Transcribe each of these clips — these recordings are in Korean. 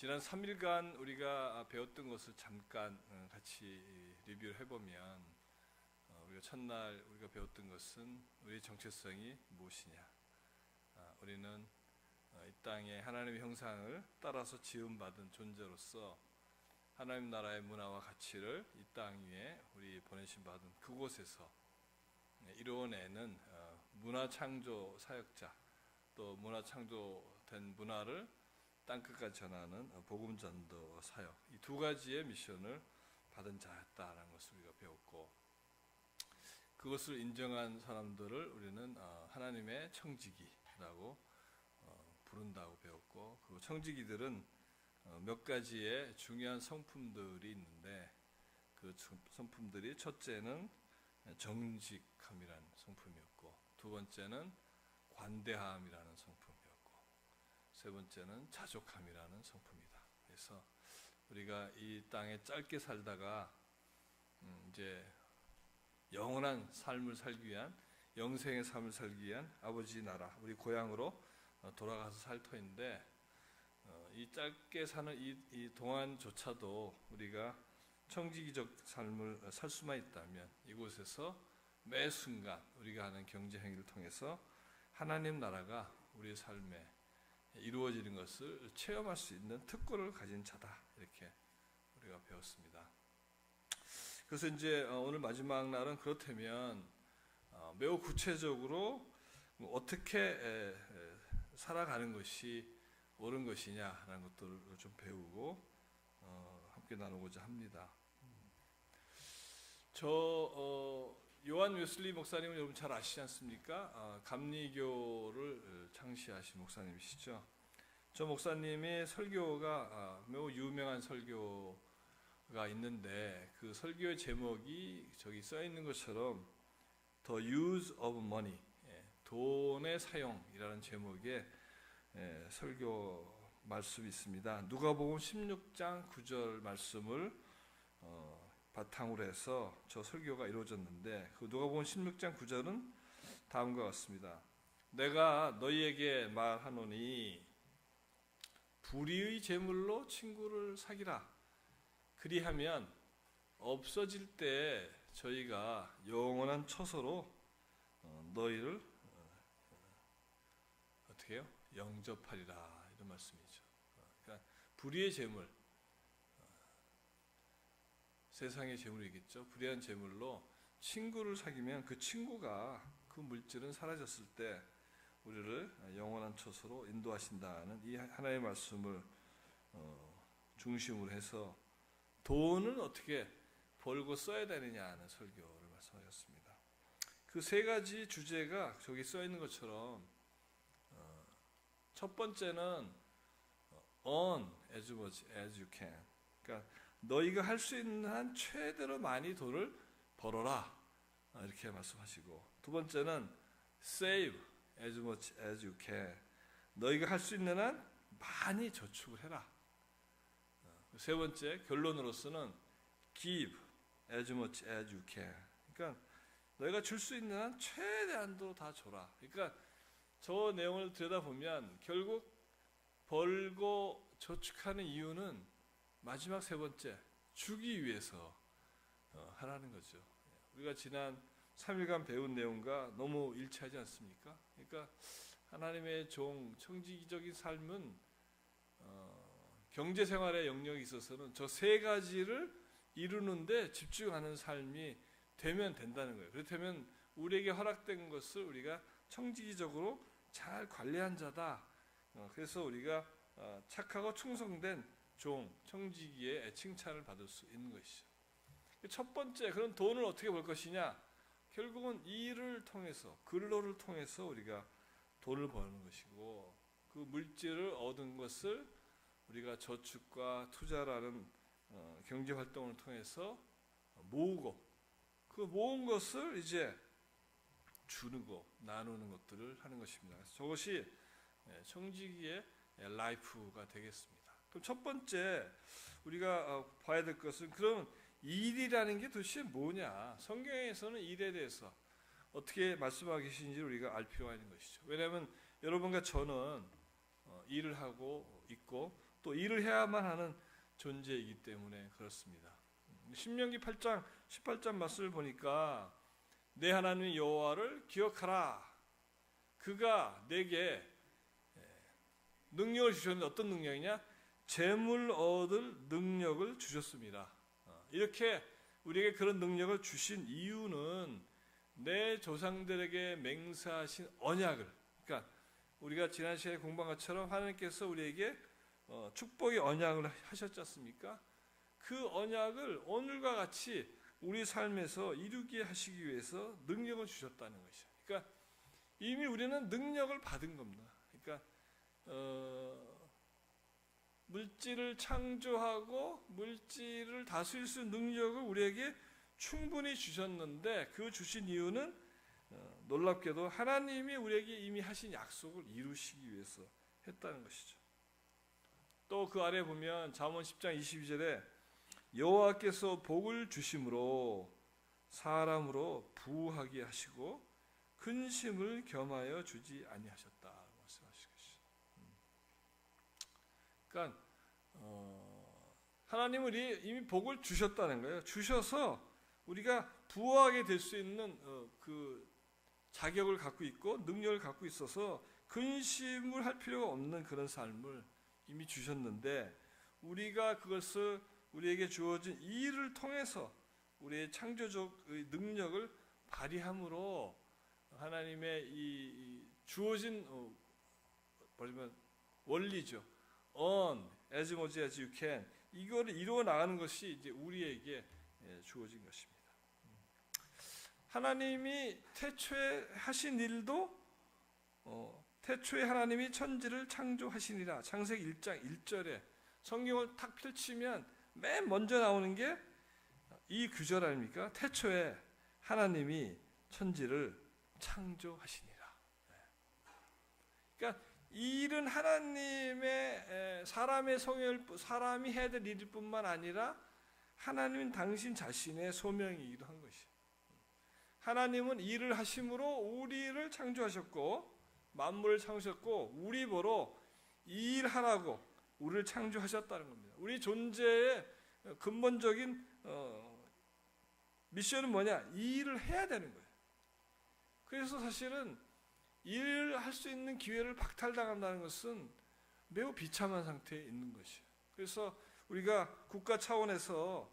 지난 3일간 우리가 배웠던 것을 잠깐 같이 리뷰를 해보면 우리가 첫날 우리가 배웠던 것은 우리의 정체성이 무엇이냐. 우리는 이 땅에 하나님의 형상을 따라서 지음받은 존재로서 하나님 나라의 문화와 가치를 이 땅 위에 우리 보내심 받은 그곳에서 이루어내는 문화창조 사역자, 또 문화창조된 문화를 땅끝까지 전하는 복음전도 사역, 이 두 가지의 미션을 받은 자였다라는 것을 우리가 배웠고, 그것을 인정한 사람들을 우리는 하나님의 청지기라고 부른다고 배웠고, 그 청지기들은 몇 가지의 중요한 성품들이 있는데, 그 성품들이 첫째는 정직함이라는 성품이었고, 두 번째는 관대함이라는 성품이었고, 세 번째는 자족함이라는 성품이다. 그래서 우리가 이 땅에 짧게 살다가 이제 영원한 삶을 살기 위한, 영생의 삶을 살기 위한 아버지 나라, 우리 고향으로 돌아가서 살 터인데, 이 짧게 사는 이 동안조차도 우리가 청지기적 삶을 살 수만 있다면 이곳에서 매 순간 우리가 하는 경제 행위를 통해서 하나님 나라가 우리의 삶에 이루어지는 것을 체험할 수 있는 특권을 가진 자다, 이렇게 우리가 배웠습니다. 그래서 이제 오늘 마지막 날은 그렇다면 매우 구체적으로 어떻게 살아가는 것이 옳은 것이냐라는 것들을 좀 배우고 함께 나누고자 합니다. 요한 웨슬리 목사님은 여러분 잘 아시지 않습니까? 감리교를 창시하신 목사님이시죠. 저 목사님의 설교가 매우 유명한 설교가 있는데, 그 설교의 제목이 저기 써 있는 것처럼 The Use of Money, 돈의 사용이라는 제목의 설교 말씀이 있습니다. 누가복음 16장 9절 말씀을 바탕으로 해서 저 설교가 이루어졌는데, 그 누가복음 16장 9절은 다음과 같습니다. 내가 너희에게 말하노니 불의의 재물로 친구를 사귀라. 그리하면 없어질 때 저희가 영원한 처소로 너희를 어떻게 해요? 영접하리라, 이런 말씀이죠. 그러니까 불의의 재물, 세상의 재물이겠죠. 불의한 재물로 친구를 사귀면 그 친구가, 그 물질은 사라졌을 때 우리를 영원한 처소로 인도하신다는 이 하나의 말씀을 중심으로 해서 돈을 어떻게 벌고 써야 되느냐 하는 설교를 말씀하셨습니다. 그 세 가지 주제가 저기 써 있는 것처럼, 첫 번째는 earn as much as you can. 그러니까 너희가 할 수 있는 한 최대로 많이 돈을 벌어라, 이렇게 말씀하시고, 두 번째는 save as much as you can. 너희가 할 수 있는 한 많이 저축을 해라. 세 번째 결론으로서는 give as much as you can. 그러니까 너희가 줄 수 있는 한 최대한도 다 줘라. 그러니까 저 내용을 들여다보면 결국 벌고 저축하는 이유는 마지막 세 번째, 주기 위해서 하라는 거죠. 우리가 지난 3일간 배운 내용과 너무 일치하지 않습니까? 그러니까 하나님의 종, 청지기적인 삶은 경제생활의 영역에 있어서는 저 세 가지를 이루는데 집중하는 삶이 되면 된다는 거예요. 그렇다면 우리에게 허락된 것을 우리가 청지기적으로 잘 관리한 자다. 그래서 우리가 착하고 충성된 종, 청지기의 칭찬을 받을 수 있는 것이죠. 첫 번째, 그런 돈을 어떻게 벌 것이냐? 결국은 일을 통해서, 근로를 통해서 우리가 돈을 버는 것이고, 그 물질을 얻은 것을 우리가 저축과 투자라는 경제활동을 통해서 모으고, 그 모은 것을 이제 주고 나누는 것들을 하는 것입니다. 그래서 저것이 청지기의 라이프가 되겠습니다. 그럼 첫 번째 우리가 봐야 될 것은, 그럼 일이라는 게 도대체 뭐냐? 성경에서는 일에 대해서 어떻게 말씀하고 계신지 우리가 알 필요가 있는 것이죠. 왜냐하면 여러분과 저는 일을 하고 있고 또 일을 해야만 하는 존재이기 때문에 그렇습니다. 신명기 8장 18절 말씀을 보니까 내 하나님 여호와를 기억하라. 그가 내게 능력을 주셨는데 어떤 능력이냐? 재물 얻을 능력을 주셨습니다. 이렇게 우리에게 그런 능력을 주신 이유는 내 조상들에게 맹세하신 언약을, 그러니까 우리가 지난 시간에 공부한 것처럼 하나님께서 우리에게 축복의 언약을 하셨지 않습니까? 그 언약을 오늘과 같이 우리 삶에서 이루게 하시기 위해서 능력을 주셨다는 것이죠. 그러니까 이미 우리는 능력을 받은 겁니다. 그러니까 물질을 창조하고 물질을 다스릴 수 있는 능력을 우리에게 충분히 주셨는데, 그 주신 이유는 놀랍게도 하나님이 우리에게 이미 하신 약속을 이루시기 위해서 했다는 것이죠. 또 그 아래 보면 잠언 10장 22절에 여호와께서 복을 주심으로 사람으로 부하게 하시고 근심을 겸하여 주지 아니하셨다 말씀하신 것이죠. 그러니까 하나님은 이미 복을 주셨다는 거예요. 주셔서 우리가 부하게 될 수 있는 그 자격을 갖고 있고 능력을 갖고 있어서 근심을 할 필요가 없는 그런 삶을 이미 주셨는데, 우리가 그것을 우리에게 주어진 이 일을 통해서 우리의 창조적 능력을 발휘함으로 하나님의 이 주어진 뭐냐면 원리죠. On as much as you can, 이거를 이루어 나가는 것이 이제 우리에게 주어진 것입니다. 하나님이 태초에 하신 일도 태초에 하나님이 천지를 창조하시니라. 창세기 1장 1절에 성경을 탁 펼치면 맨 먼저 나오는 게 이 구절 아닙니까? 태초에 하나님이 천지를 창조하시니라. 그러니까 이 일은 하나님의 사람의 성혈, 사람이 해야 될 일일 뿐만 아니라 하나님은 당신 자신의 소명이기도 한 것이에요. 하나님은 일을 하심으로 우리를 창조하셨고 만물을 창조하셨고 우리 보러 이 일하라고 우리를 창조하셨다는 겁니다. 우리 존재의 근본적인 미션은 뭐냐? 이 일을 해야 되는 거예요. 그래서 사실은 일을 할 수 있는 기회를 박탈당한다는 것은 매우 비참한 상태에 있는 것이에요. 그래서 우리가 국가 차원에서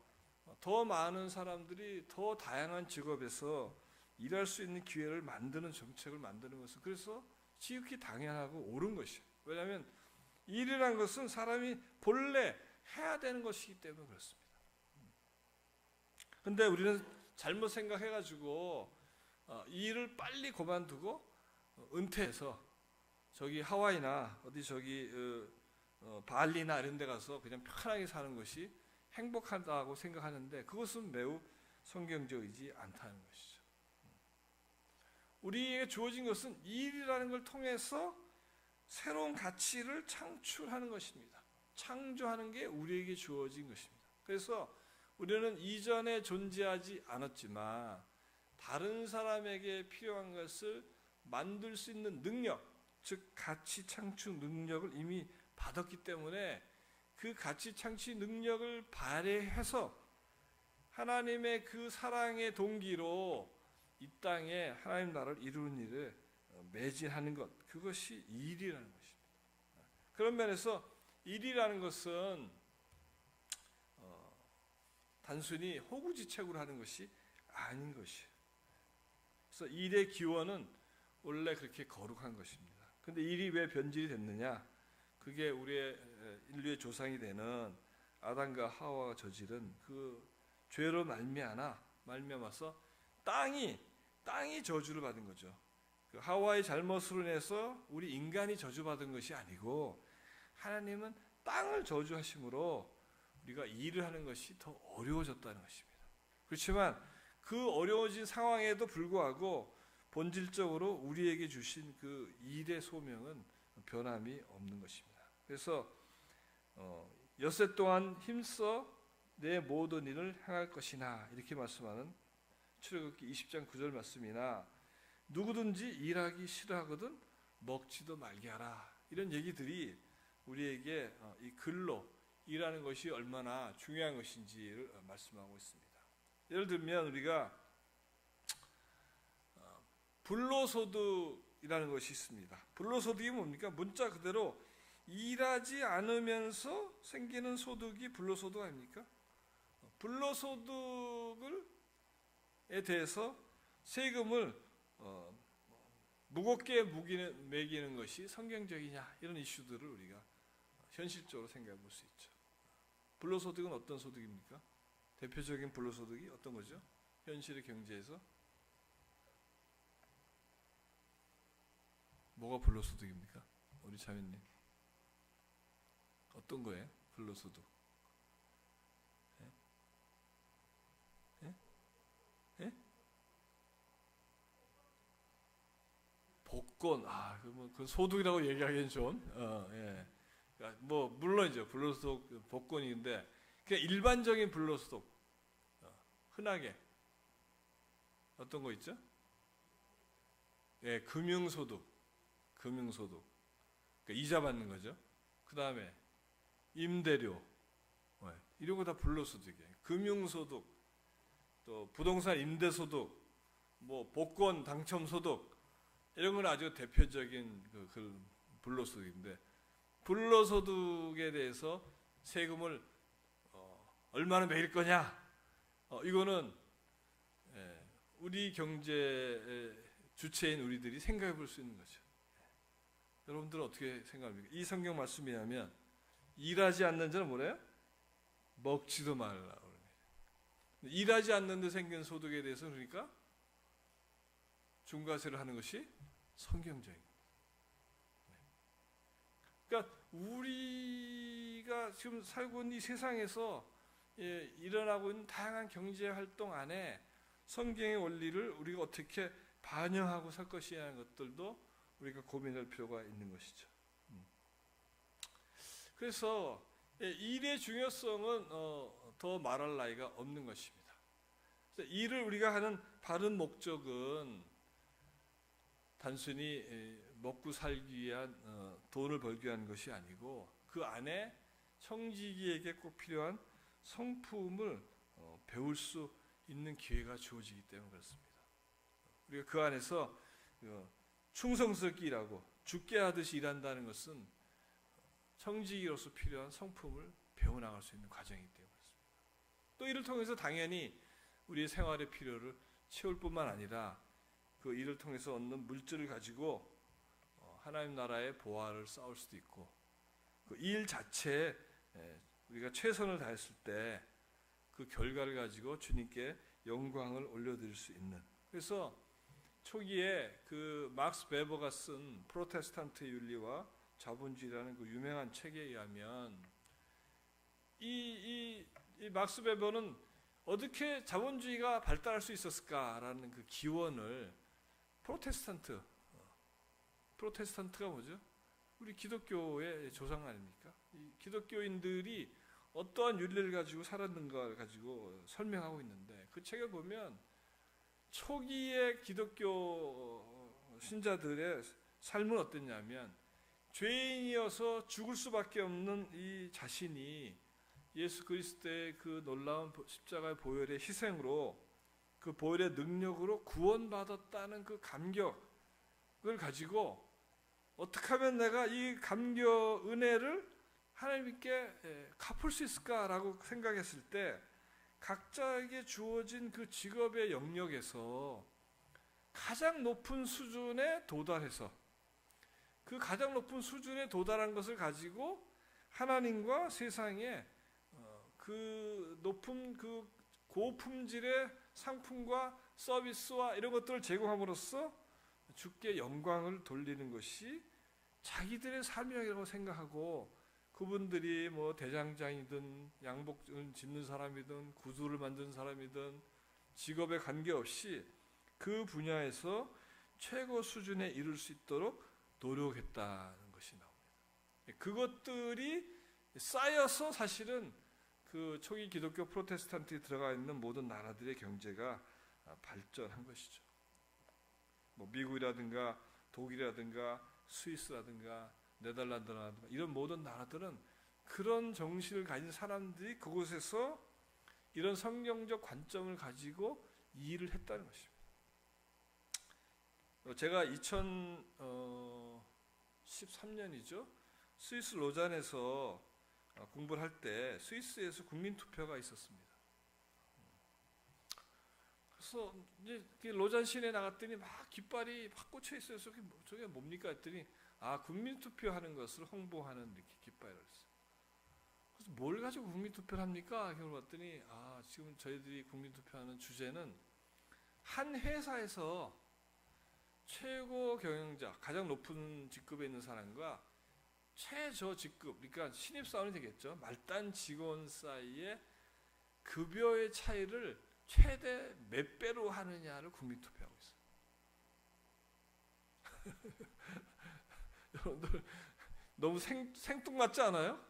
더 많은 사람들이 더 다양한 직업에서 일할 수 있는 기회를 만드는 정책을 만드는 것은 그래서 지극히 당연하고 옳은 것이에요. 왜냐하면 일이라는 것은 사람이 본래 해야 되는 것이기 때문에 그렇습니다. 근데 우리는 잘못 생각해가지고 이 일을 빨리 그만두고 은퇴해서 저기 하와이나 어디 저기 발리나 이런 데 가서 그냥 편하게 사는 것이 행복하다고 생각하는데 그것은 매우 성경적이지 않다는 것이죠. 우리에게 주어진 것은 일이라는 걸 통해서 새로운 가치를 창출하는 것입니다. 창조하는 게 우리에게 주어진 것입니다. 그래서 우리는 이전에 존재하지 않았지만 다른 사람에게 필요한 것을 만들 수 있는 능력, 즉 가치 창출 능력을 이미 받았기 때문에 그 가치 창출 능력을 발휘해서 하나님의 그 사랑의 동기로 이 땅에 하나님 나라를 이루는 일에 매진하는 것, 그것이 일이라는 것입니다. 그런 면에서 일이라는 것은 단순히 호구지책으로 하는 것이 아닌 것이에요. 그래서 일의 기원은 원래 그렇게 거룩한 것입니다. 그런데 일이 왜 변질이 됐느냐? 그게 우리의 인류의 조상이 되는 아담과 하와가 저지른 그 죄로 말미암아서 땅이 저주를 받은 거죠. 그 하와의 잘못으로 인해서 우리 인간이 저주받은 것이 아니고 하나님은 땅을 저주하심으로 우리가 일을 하는 것이 더 어려워졌다는 것입니다. 그렇지만 그 어려워진 상황에도 불구하고 본질적으로 우리에게 주신 그 일의 소명은 변함이 없는 것입니다. 그래서 엿새 동안 힘써 내 모든 일을 행할 것이나 이렇게 말씀하는 출애굽기 20장 9절 말씀이나 누구든지 일하기 싫어하거든 먹지도 말게 하라, 이런 얘기들이 우리에게 이 근로, 일하는 것이 얼마나 중요한 것인지를 말씀하고 있습니다. 예를 들면 우리가 불로소득이라는 것이 있습니다. 불로소득이 뭡니까? 문자 그대로 일하지 않으면서 생기는 소득이 불로소득 아닙니까? 불로소득에 대해서 세금을 무겁게 매기는 것이 성경적이냐, 이런 이슈들을 우리가 현실적으로 생각해 볼 수 있죠. 불로소득은 어떤 소득입니까? 대표적인 불로소득이 어떤 거죠? 현실의 경제에서 뭐가 불로소득입니까? 우리 자매님 어떤 거예요? 불로소득? 예? 예? 예? 복권. 그건 소득이라고 얘기하기엔 좀 예. 그러니까 뭐 물론이죠. 불로소득 복권인데 그냥 일반적인 불로소득, 흔하게 어떤 거 있죠? 예, 금융소득. 그러니까 이자 받는 거죠. 그 다음에 임대료, 이런 거 다 불로소득이에요. 금융소득, 또 부동산 임대소득, 뭐 복권 당첨소득, 이런 건 아주 대표적인 그 불로소득인데, 불로소득에 대해서 세금을 얼마나 매길 거냐, 이거는 우리 경제 주체인 우리들이 생각해 볼 수 있는 거죠. 여러분들은 어떻게 생각합니까? 이 성경 말씀에 하면 일하지 않는 자는 뭐래요? 먹지도 말라. 일하지 않는 데 생긴 소득에 대해서 그러니까 중과세를 하는 것이 성경적인. 그러니까 우리가 지금 살고 있는 이 세상에서 일어나고 있는 다양한 경제 활동 안에 성경의 원리를 우리가 어떻게 반영하고 살 것이냐는 것들도 우리가 고민할 필요가 있는 것이죠. 그래서 일의 중요성은 더 말할 나위가 없는 것입니다. 일을 우리가 하는 바른 목적은 단순히 먹고 살기 위한, 돈을 벌기 위한 것이 아니고 그 안에 청지기에게 꼭 필요한 성품을 배울 수 있는 기회가 주어지기 때문에 그렇습니다. 우리가 그 안에서 충성스럽게 일하고 죽게 하듯이 일한다는 것은 청지기로서 필요한 성품을 배워나갈 수 있는 과정이기 때문에 그렇습니다. 또 이를 통해서 당연히 우리의 생활의 필요를 채울 뿐만 아니라 그 일을 통해서 얻는 물질을 가지고 하나님 나라의 보화를 쌓을 수도 있고, 그 일 자체에 우리가 최선을 다했을 때 그 결과를 가지고 주님께 영광을 올려드릴 수 있는. 그래서 초기에 그 막스 베버가 쓴 프로테스탄트 윤리와 자본주의라는 그 유명한 책에 의하면 이 막스 베버는 어떻게 자본주의가 발달할 수 있었을까라는 그 기원을 프로테스탄트가 뭐죠? 우리 기독교의 조상 아닙니까? 이 기독교인들이 어떠한 윤리를 가지고 살았는가를 가지고 설명하고 있는데, 그 책을 보면 초기의 기독교 신자들의 삶은 어땠냐면 죄인이어서 죽을 수밖에 없는 이 자신이 예수 그리스도의 그 놀라운 십자가의 보혈의 희생으로, 그 보혈의 능력으로 구원받았다는 그 감격을 가지고 어떻게 하면 내가 이 감격 은혜를 하나님께 갚을 수 있을까라고 생각했을 때 각자에게 주어진 그 직업의 영역에서 가장 높은 수준에 도달해서 그 가장 높은 수준에 도달한 것을 가지고 하나님과 세상에 그 높은 그 고품질의 상품과 서비스와 이런 것들을 제공함으로써 주께 영광을 돌리는 것이 자기들의 삶이라고 생각하고, 그분들이 뭐 대장장이든 양복을 짓는 사람이든 구두를 만드는 사람이든 직업에 관계없이 그 분야에서 최고 수준에 이룰 수 있도록 노력했다는 것이 나옵니다. 그것들이 쌓여서 사실은 그 초기 기독교 프로테스탄트에 들어가 있는 모든 나라들의 경제가 발전한 것이죠. 뭐 미국이라든가 독일이라든가 스위스라든가 네덜란드나 이런 모든 나라들은 그런 정신을 가진 사람들이 그곳에서 이런 성경적 관점을 가지고 이 일을 했다는 것입니다. 제가 2013년이죠. 스위스 로잔에서 공부를 할 때 스위스에서 국민투표가 있었습니다. 그래서 이제 로잔 시내에 나갔더니 막 깃발이 막 꽂혀 있어요. 저게 뭡니까 했더니 국민투표하는 것을 홍보하는 이렇게 깃발을 했어요. 그래서 뭘 가지고 국민투표를 합니까? 물어봤더니 지금 저희들이 국민투표하는 주제는 한 회사에서 최고 경영자, 가장 높은 직급에 있는 사람과 최저 직급, 그러니까 신입사원이 되겠죠. 말단 직원 사이의 급여의 차이를 최대 몇 배로 하느냐를 국민투표하고 있어요. 여러분들 너무 생뚱맞지 않아요?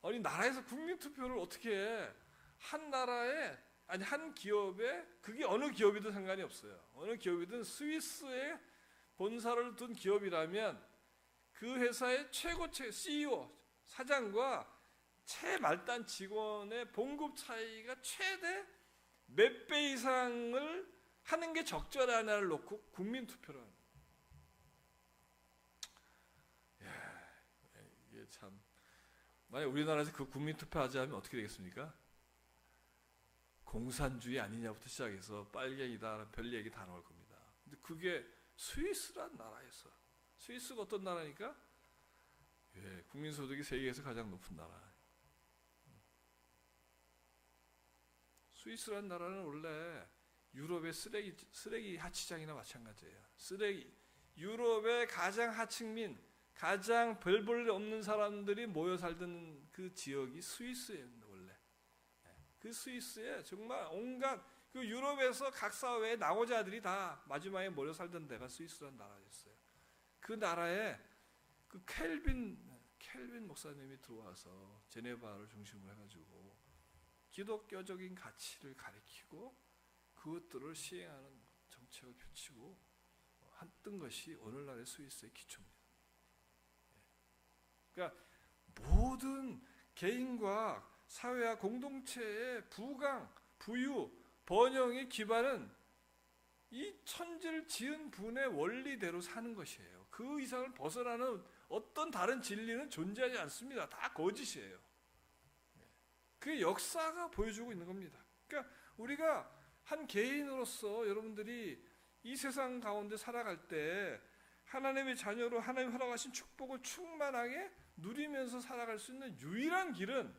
아니 나라에서 국민투표를 어떻게 해? 한 나라에 한 기업에 그게 어느 기업이든 상관이 없어요. 어느 기업이든 스위스에 본사를 둔 기업이라면 그 회사의 최고 CEO 사장과 최말단 직원의 봉급 차이가 최대 몇 배 이상을 하는 게 적절하냐를 놓고 국민투표를 하는 거예요. 이게 참 만약 우리나라에서 그 국민투표하지 않으면 어떻게 되겠습니까? 공산주의 아니냐부터 시작해서 빨갱이다 별 얘기 다 나올 겁니다. 근데 그게 스위스란 나라에서 스위스가 어떤 나라니까? 국민소득이 세계에서 가장 높은 나라. 스위스란 나라는 원래 유럽의 쓰레기 하치장이나 마찬가지예요. 유럽의 가장 하층민, 가장 별 볼 일 없는 사람들이 모여 살던 그 지역이 스위스예요. 원래 그 스위스에 정말 온갖 그 유럽에서 각 사회의 나고자들이 다 마지막에 모여 살던 데가 스위스란 나라였어요. 그 나라에 그 켈빈 목사님이 들어와서 제네바를 중심으로 해가지고 기독교적인 가치를 가리키고 그것들을 시행하는 정책을 펼치고 했던 것이 오늘날의 스위스의 기초입니다. 그러니까 모든 개인과 사회와 공동체의 부강, 부유, 번영의 기반은 이 천지를 지은 분의 원리대로 사는 것이에요. 그 이상을 벗어나는 어떤 다른 진리는 존재하지 않습니다. 다 거짓이에요. 그 역사가 보여주고 있는 겁니다. 그러니까 우리가 한 개인으로서 여러분들이 이 세상 가운데 살아갈 때 하나님의 자녀로 하나님 허락하신 축복을 충만하게 누리면서 살아갈 수 있는 유일한 길은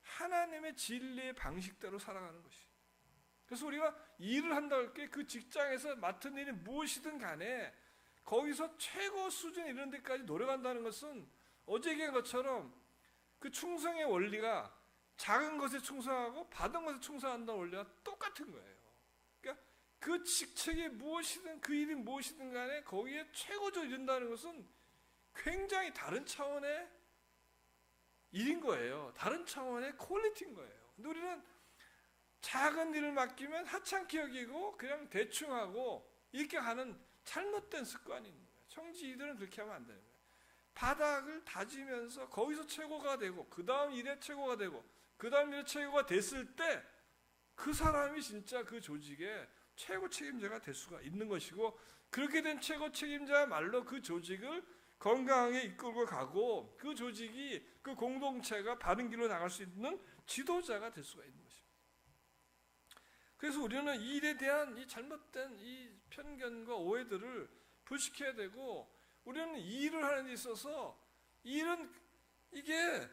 하나님의 진리의 방식대로 살아가는 것이. 그래서 우리가 일을 한다고 할 때 그 직장에서 맡은 일이 무엇이든 간에 거기서 최고 수준에 이르는 데까지 노력한다는 것은 어제 얘기한 것처럼 그 충성의 원리가 작은 것에 충성하고 받은 것에 충성한다는 원리가 똑같은 거예요. 그러니까 그 직책이 무엇이든 그 일이 무엇이든 간에 거기에 최고조에 이른다는 것은 굉장히 다른 차원의 일인 거예요. 다른 차원의 퀄리티인 거예요. 근데 우리는 작은 일을 맡기면 하찮게 여기고 그냥 대충 하고 이렇게 하는 잘못된 습관이 있는 거예요. 청지기들은 그렇게 하면 안 되는 거예요. 바닥을 다지면서 거기서 최고가 되고 그 다음 일에 최고가 되고 그 다음 일에 최고가 됐을 때 그 사람이 진짜 그 조직의 최고 책임자가 될 수가 있는 것이고 그렇게 된 최고 책임자야말로 그 조직을 건강하게 이끌고 가고 그 조직이 그 공동체가 바른 길로 나갈 수 있는 지도자가 될 수가 있는 것입니다. 그래서 우리는 이 일에 대한 이 잘못된 이 편견과 오해들을 불식해야 되고 우리는 이 일을 하는 데 있어서 이 일은 이게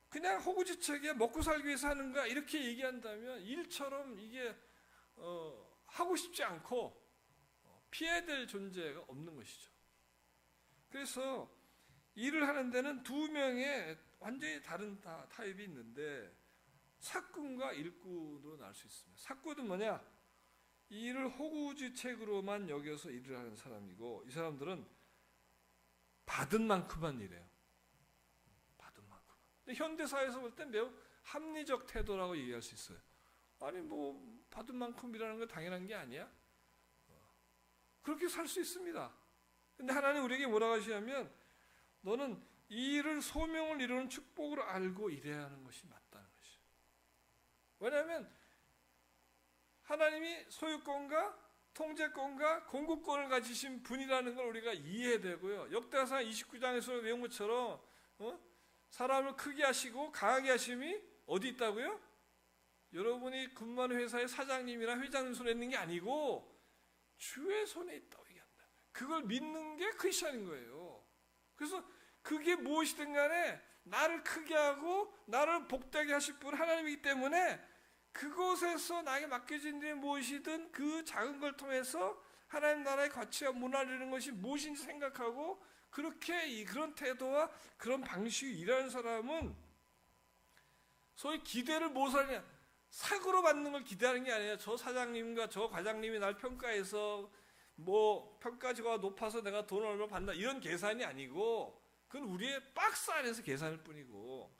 그냥 허구지책에 먹고 살기 위해서 하는 거야 이렇게 얘기한다면 일처럼 이게 하고 싶지 않고 피해야 될 존재가 없는 것이죠. 그래서 일을 하는 데는 두 명의 완전히 다른 타입이 있는데 사꾼과 일꾼으로 나눌 수 있습니다. 사꾼은 뭐냐? 이 일을 허구지책으로만 여겨서 일을 하는 사람이고 이 사람들은 받은 만큼만 일해요. 받은 만큼. 근데 현대사회에서 볼 땐 매우 합리적 태도라고 얘기할 수 있어요. 아니 뭐 받은 만큼 일하는 거 당연한 게 아니야? 그렇게 살 수 있습니다. 근데 하나님 우리에게 뭐라고 하시냐면 너는 이 일을 소명을 이루는 축복으로 알고 일해야 하는 것이 맞다는 것이죠. 왜냐하면 하나님이 소유권과 통제권과 공급권을 가지신 분이라는 걸 우리가 이해해야 되고요. 역대하상 29장에서 외운 것처럼 사람을 크게 하시고 강하게 하심이 어디 있다고요? 여러분이 근무하는 회사의 사장님이나 회장님 손에 있는 게 아니고 주의 손에 있다고 얘기한다. 그걸 믿는 게 크리스천인 거예요. 그래서 그게 무엇이든 간에 나를 크게 하고 나를 복되게 하실 분 하나님이기 때문에 그곳에서 나에게 맡겨진 일이 무엇이든 그 작은 걸 통해서 하나님 나라의 가치와 문화를 이루는 것이 무엇인지 생각하고 그렇게 그런 태도와 그런 방식으로 일하는 사람은 소위 기대를 무엇 하느냐, 상으로 받는 걸 기대하는 게 아니에요. 저 사장님과 저 과장님이 날 평가해서 뭐 평가지가 높아서 내가 돈을 얼마 받는다 이런 계산이 아니고 그건 우리의 박스 안에서 계산일 뿐이고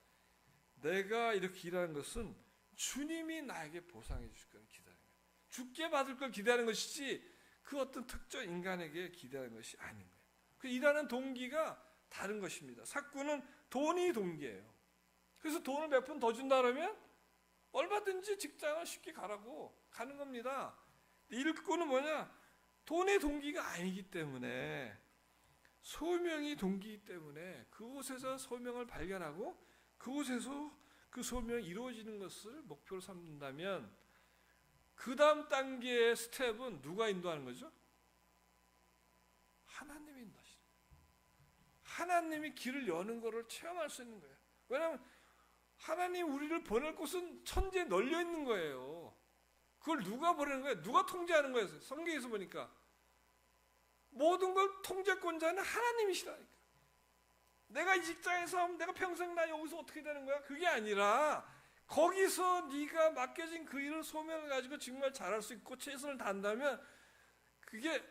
내가 이렇게 일하는 것은 주님이 나에게 보상해 주실 걸 기다리는 거예요. 죽게 받을 걸 기대하는 것이지 그 어떤 특정 인간에게 기대하는 것이 아닌 거예요. 그 일하는 동기가 다른 것입니다. 사꾼은 돈이 동기예요. 그래서 돈을 몇 푼 더 준다 그러면 얼마든지 직장을 쉽게 가라고 가는 겁니다. 일꾼은 뭐냐? 돈의 동기가 아니기 때문에 소명이 동기이기 때문에 그곳에서 소명을 발견하고 그곳에서 그 소명이 이루어지는 것을 목표로 삼는다면 그 다음 단계의 스텝은 누가 인도하는 거죠? 하나님이 인도하시는 거예요. 하나님이 길을 여는 것을 체험할 수 있는 거예요. 왜냐하면 하나님 우리를 보낼 곳은 천지에 널려 있는 거예요. 그걸 누가 보내는 거예요? 누가 통제하는 거예요? 성경에서 보니까 모든 걸 통제권자는 하나님이시라니까. 내가 이 직장에서 하면 내가 평생 나 여기서 어떻게 되는 거야? 그게 아니라 거기서 네가 맡겨진 그 일을 소명을 가지고 정말 잘할 수 있고 최선을 다한다면 그게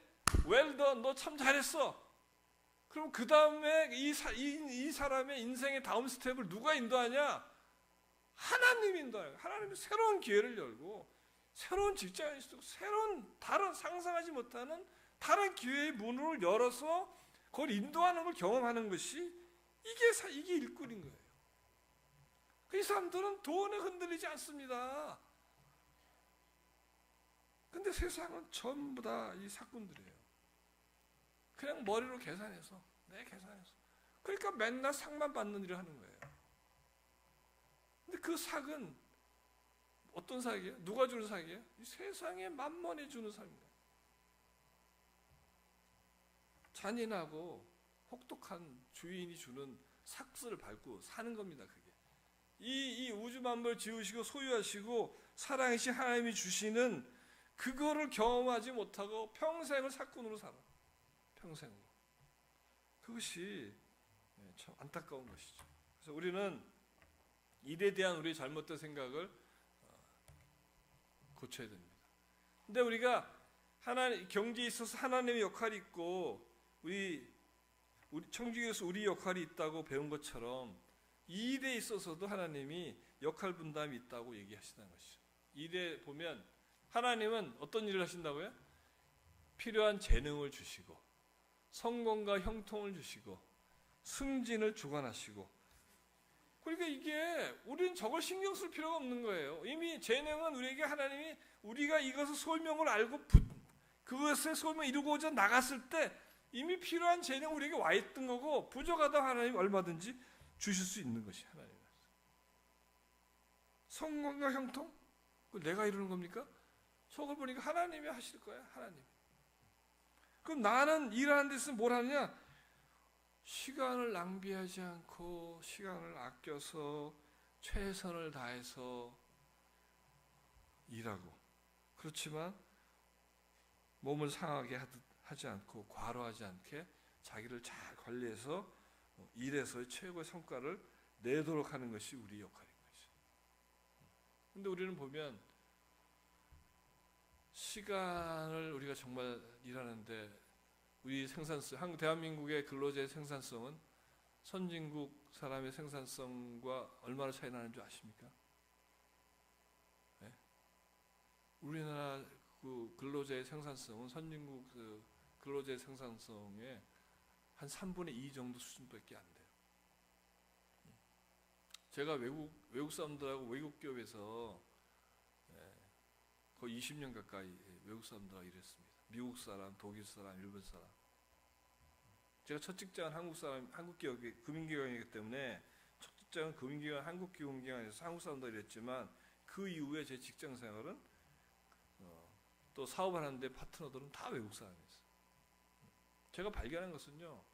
well done, 너 참 잘했어. 그럼 그 다음에 이 사람의 인생의 다음 스텝을 누가 인도하냐? 하나님이 인도해요. 하나님이 새로운 기회를 열고 새로운 직장을 쓰고 새로운 다른 상상하지 못하는 다른 기회의 문을 열어서 그걸 인도하는 걸 경험하는 것이 이게 일꾼인 거예요. 이 사람들은 돈에 흔들리지 않습니다. 근데 세상은 전부 다 이 사꾼들이에요. 그냥 머리로 계산해서 계산해서 그러니까 맨날 상만 받는 일을 하는 거예요. 근데 그 삭은 어떤 삭이에요? 누가 주는 삭이에요? 이 세상에 만mon이 주는 삭입니다. 잔인하고 혹독한 주인이 주는 삭스를 밟고 사는 겁니다. 그게 이 우주 만물 지으시고 소유하시고 사랑이신 하나님이 주시는 그거를 경험하지 못하고 평생을 삭군으로 살아. 평생으로. 그것이 참 안타까운 것이죠. 그래서 우리는 일에 대한 우리의 잘못된 생각을 고쳐야 됩니다. 근데 우리가 경제에 있어서 하나님의 역할이 있고 우리 청지기에서 우리 역할이 있다고 배운 것처럼 이 일에 있어서도 하나님이 역할 분담이 있다고 얘기하시는 것이죠. 일에 보면 하나님은 어떤 일을 하신다고요? 필요한 재능을 주시고 성공과 형통을 주시고 승진을 주관하시고 그러니까 이게 우리는 저걸 신경 쓸 필요가 없는 거예요. 이미 재능은 우리에게 하나님이 우리가 이것을 소명을 알고 그것의 소명을 이루고자 나갔을 때 이미 필요한 재능 우리에게 와 있던 거고 부족하다 하나님 얼마든지 주실 수 있는 것이 하나님이에요. 성공과 형통? 그걸 내가 이루는 겁니까? 속을 보니까 하나님이 하실 거야. 하나님. 그럼 나는 일하는 데서 뭘 하느냐? 시간을 낭비하지 않고 시간을 아껴서 최선을 다해서 일하고 그렇지만 몸을 상하게 하지 않고 과로하지 않게 자기를 잘 관리해서 일에서 최고의 성과를 내도록 하는 것이 우리 역할인 거죠. 그런데 우리는 보면 시간을 우리가 정말 일하는데 우리 생산성, 대한민국의 근로자의 생산성은 선진국 사람의 생산성과 얼마나 차이 나는 줄 아십니까? 네? 우리나라 그 근로자의 생산성은 선진국 그 근로자의 생산성의 한 3분의 2 정도 수준밖에 안 돼요. 제가 외국 사람들하고 외국 기업에서 거의 20년 가까이 외국 사람들하고 일했습니다. 미국 사람, 독일 사람, 일본 사람. 제가 첫 직장은 한국 기업이 금융기관이기 때문에 첫 직장은 금융기관, 한국 금융기관에서 한국 사람들 일했지만 그 이후에 제 직장 생활은 또 사업을 하는데 파트너들은 다 외국 사람이었어요. 제가 발견한 것은요,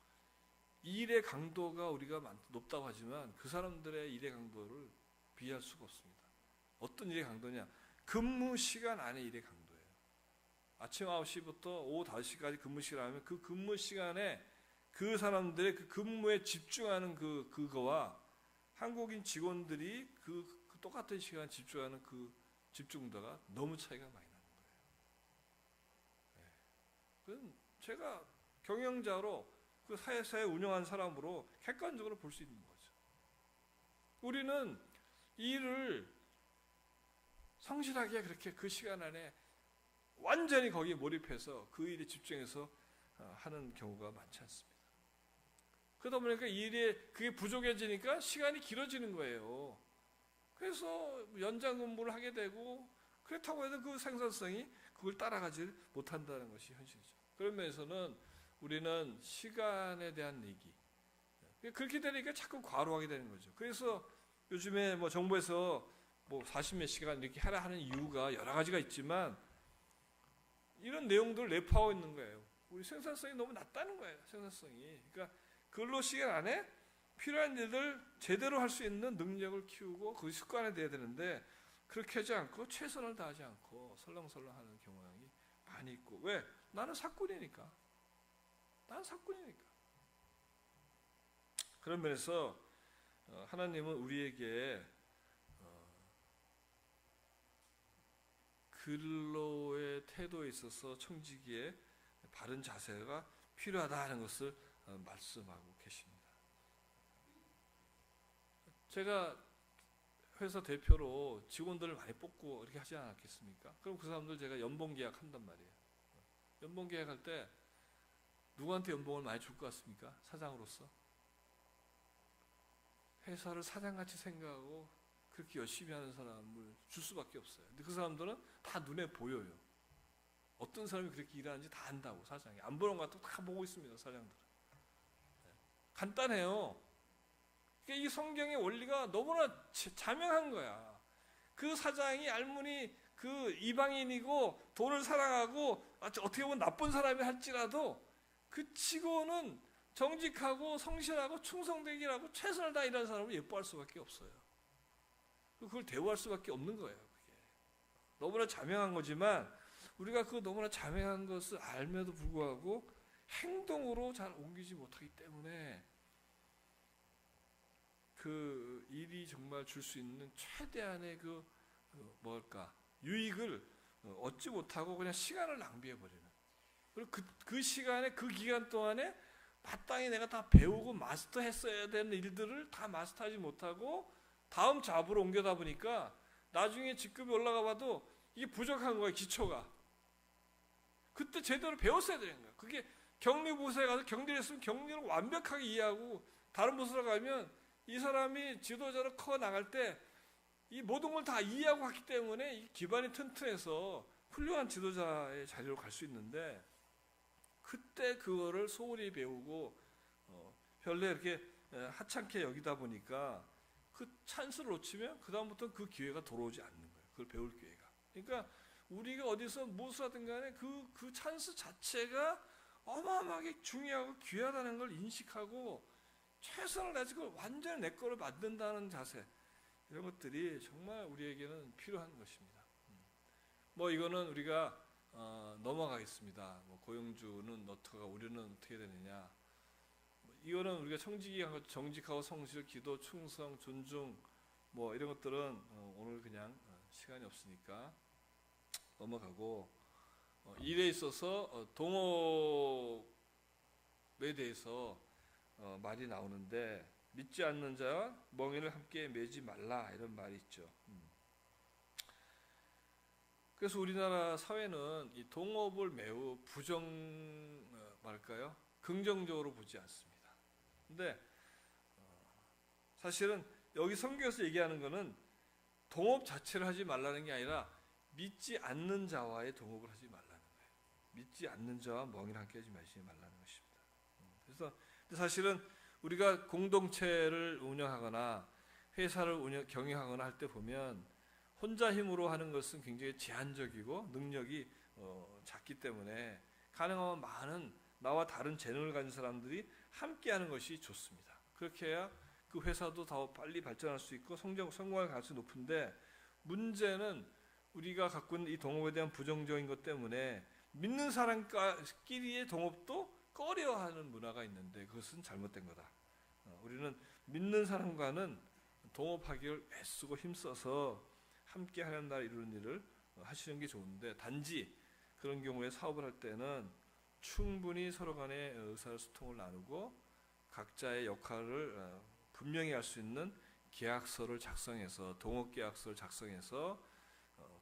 일의 강도가 우리가 높다고 하지만 그 사람들의 일의 강도를 비할 수가 없습니다. 어떤 일의 강도냐? 근무 시간 안에 일의 강도예요. 아침 9시부터 오후 5시까지 근무 시간 하면 그 근무 시간에 그 사람들의 그 근무에 집중하는 그거와 한국인 직원들이 그 똑같은 시간 집중하는 그 집중도가 너무 차이가 많이 나는 거예요. 그건 제가 경영자로 그 사회 운영한 사람으로 객관적으로 볼 수 있는 거죠. 우리는 일을 성실하게 그렇게 그 시간 안에 완전히 거기에 몰입해서 그 일에 집중해서 하는 경우가 많지 않습니다. 그러다 보니까 일에 그게 부족해지니까 시간이 길어지는 거예요. 그래서 연장 근무를 하게 되고, 그렇다고 해도 그 생산성이 그걸 따라가지 못한다는 것이 현실이죠. 그런 면에서는 우리는 시간에 대한 얘기, 그렇게 되니까 자꾸 과로하게 되는 거죠. 그래서 요즘에 뭐 정부에서 뭐 40몇 시간 이렇게 하라 하는 이유가 여러 가지가 있지만 이런 내용들을 내포하고 있는 거예요. 우리 생산성이 너무 낮다는 거예요. 생산성이. 그러니까 근로 시간 안에 필요한 일들 제대로 할 수 있는 능력을 키우고 그 습관에 돼야 되는데 그렇게 하지 않고 최선을 다하지 않고 설렁설렁하는 경향이 많이 있고. 왜? 나는 사꾼이니까. 나는 사꾼이니까. 그런 면에서 하나님은 우리에게 근로의 태도에 있어서 청지기의 바른 자세가 필요하다는 것을 말씀하고 계십니다. 제가 회사 대표로 직원들을 많이 뽑고 이렇게 하지 않았겠습니까? 그럼 그 사람들 제가 연봉 계약한단 말이에요. 연봉 계약할 때 누구한테 연봉을 많이 줄 것 같습니까? 사장으로서. 회사를 사장같이 생각하고 그렇게 열심히 하는 사람을 줄 수밖에 없어요. 근데 그 사람들은 다 눈에 보여요. 어떤 사람이 그렇게 일하는지 다 안다고, 사장이. 안 보는 것 같아도 다 보고 있습니다, 사장들은. 간단해요. 그러니까 이 성경의 원리가 너무나 자명한 거야. 그 사장이 알무니 그 이방인이고 돈을 사랑하고 어떻게 보면 나쁜 사람이 할지라도 그 직원은 정직하고 성실하고 충성되기라고 최선을 다해 일하는 사람을 예뻐할 수밖에 없어요. 그걸 대우할 수밖에 없는 거예요. 그게. 너무나 자명한 거지만 우리가 그 너무나 자명한 것을 알면도 불구하고 행동으로 잘 옮기지 못하기 때문에 그 일이 정말 줄 수 있는 최대한의 유익을 얻지 못하고 그냥 시간을 낭비해버리는. 그리고 그 시간에 그 기간 동안에 마땅히 내가 다 배우고 마스터했어야 되는 일들을 다 마스터하지 못하고 다음 잡으로 옮겨다 보니까 나중에 직급이 올라가 봐도 이게 부족한 거예요, 기초가. 그때 제대로 배웠어야 되는 거예요. 그게 격리부서에 가서 격리를 했으면 격리를 완벽하게 이해하고 다른 부서로 가면 이 사람이 지도자로 커 나갈 때 이 모든 걸 다 이해하고 갔기 때문에 이 기반이 튼튼해서 훌륭한 지도자의 자리로 갈 수 있는데 그때 그거를 소홀히 배우고 별로 이렇게 하찮게 여기다 보니까 그 찬스를 놓치면 그 다음부터 그 기회가 돌아오지 않는 거예요. 그걸 배울 기회가. 그러니까 우리가 어디서 무엇을 하든 간에 그 찬스 자체가 어마어마하게 중요하고 귀하다는 걸 인식하고 최선을 다해서 그걸 완전히 내 거를 만든다는 자세, 이런 것들이 정말 우리에게는 필요한 것입니다. 뭐 이거는 우리가 넘어가겠습니다. 뭐 고용주는 어떻게, 우리는 어떻게 되느냐. 이거는 우리가 정직하고 성실, 기도, 충성, 존중, 뭐 이런 것들은 오늘 그냥 시간이 없으니까 넘어가고, 일에 있어서 동업에 대해서 말이 나오는데, 믿지 않는 자와 멍에를 함께 매지 말라, 이런 말이 있죠. 그래서 우리나라 사회는 이 동업을 매우 긍정적으로 보지 않습니다. 근데 사실은 여기 성경에서 얘기하는 것은 동업 자체를 하지 말라는 게 아니라 믿지 않는 자와의 동업을 하지 말라는 거예요. 믿지 않는 자와 멍이를 함께 하지 마시지 말라는 것입니다. 그래서 사실은 우리가 공동체를 운영하거나 회사를 경영하거나 할 때 보면 혼자 힘으로 하는 것은 굉장히 제한적이고 능력이 작기 때문에 가능하면 많은 나와 다른 재능을 가진 사람들이 함께하는 것이 좋습니다. 그렇게 해야 그 회사도 더 빨리 발전할 수 있고 성공할 가능성이 높은데, 문제는 우리가 갖고 있는 이 동업에 대한 부정적인 것 때문에 믿는 사람끼리의 동업도 꺼려하는 문화가 있는데 그것은 잘못된 거다. 우리는 믿는 사람과는 동업하기를 애쓰고 힘써서 함께 하는 날 이루는 일을 하시는 게 좋은데, 단지 그런 경우에 사업을 할 때는 충분히 서로 간에 의사소통을 나누고 각자의 역할을 분명히 할 수 있는 계약서를 작성해서, 동업계약서를 작성해서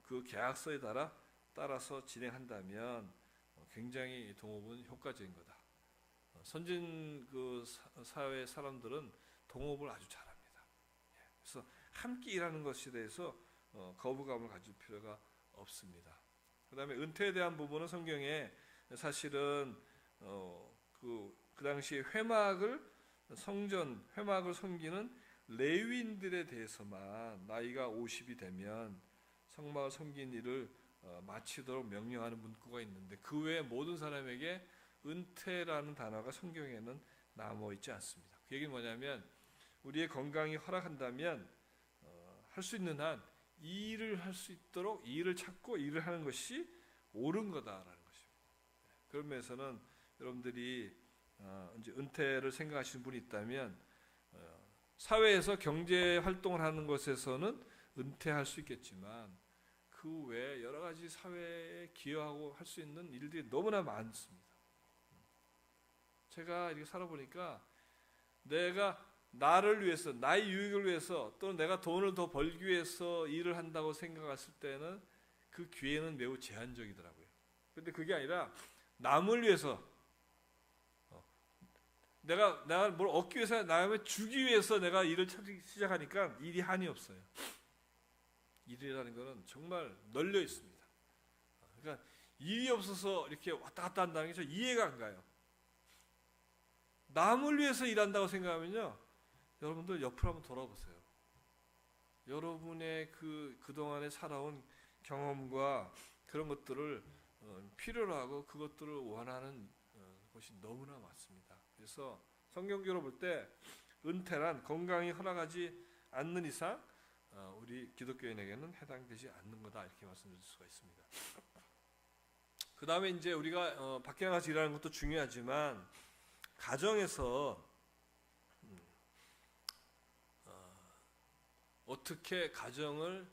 그 계약서에 따라서 진행한다면 굉장히 동업은 효과적인 거다. 선진 그 사회 사람들은 동업을 아주 잘합니다. 그래서 함께 일하는 것에 대해서 거부감을 가질 필요가 없습니다. 그 다음에 은퇴에 대한 부분은 성경에 사실은 그 당시 회막을 섬기는 레위인들에 대해서만 나이가 50이 되면 성막을 섬긴 일을 마치도록 명령하는 문구가 있는데, 그 외에 모든 사람에게 은퇴라는 단어가 성경에는 남아 있지 않습니다. 그 얘기는 뭐냐면, 우리의 건강이 허락한다면 할 수 있는 한 이 일을 할 수 있도록 이 일을 찾고 일을 하는 것이 옳은 거다라는 것입니다. 그런 면에서는 여러분들이 이제 은퇴를 생각하시는 분이 있다면 사회에서 경제 활동을 하는 것에서는 은퇴할 수 있겠지만 그 외에 여러 가지 사회에 기여하고 할 수 있는 일들이 너무나 많습니다. 제가 이렇게 살아보니까 내가 나를 위해서, 나의 유익을 위해서, 또는 내가 돈을 더 벌기 위해서 일을 한다고 생각했을 때는 그 기회는 매우 제한적이더라고요. 그런데 그게 아니라 남을 위해서, 내가 뭘 얻기 위해서, 남을 주기 위해서 내가 일을 시작하니까 일이 한이 없어요. 일이라는 것은 정말 널려 있습니다. 그러니까 일이 없어서 이렇게 왔다 갔다 한다는 게 저 이해가 안 가요. 남을 위해서 일한다고 생각하면요, 여러분들 옆으로 한번 돌아보세요. 여러분의 그동안에 살아온 경험과 그런 것들을 필요로 하고 그것들을 원하는 것이 너무나 많습니다. 그래서 성경적으로 볼 때 은퇴란 건강이 허락하지 않는 이상 우리 기독교인에게는 해당되지 않는 거다, 이렇게 말씀드릴 수가 있습니다. 그 다음에 이제 우리가 밖에 나가서 일하는 것도 중요하지만 가정에서 어떻게 가정을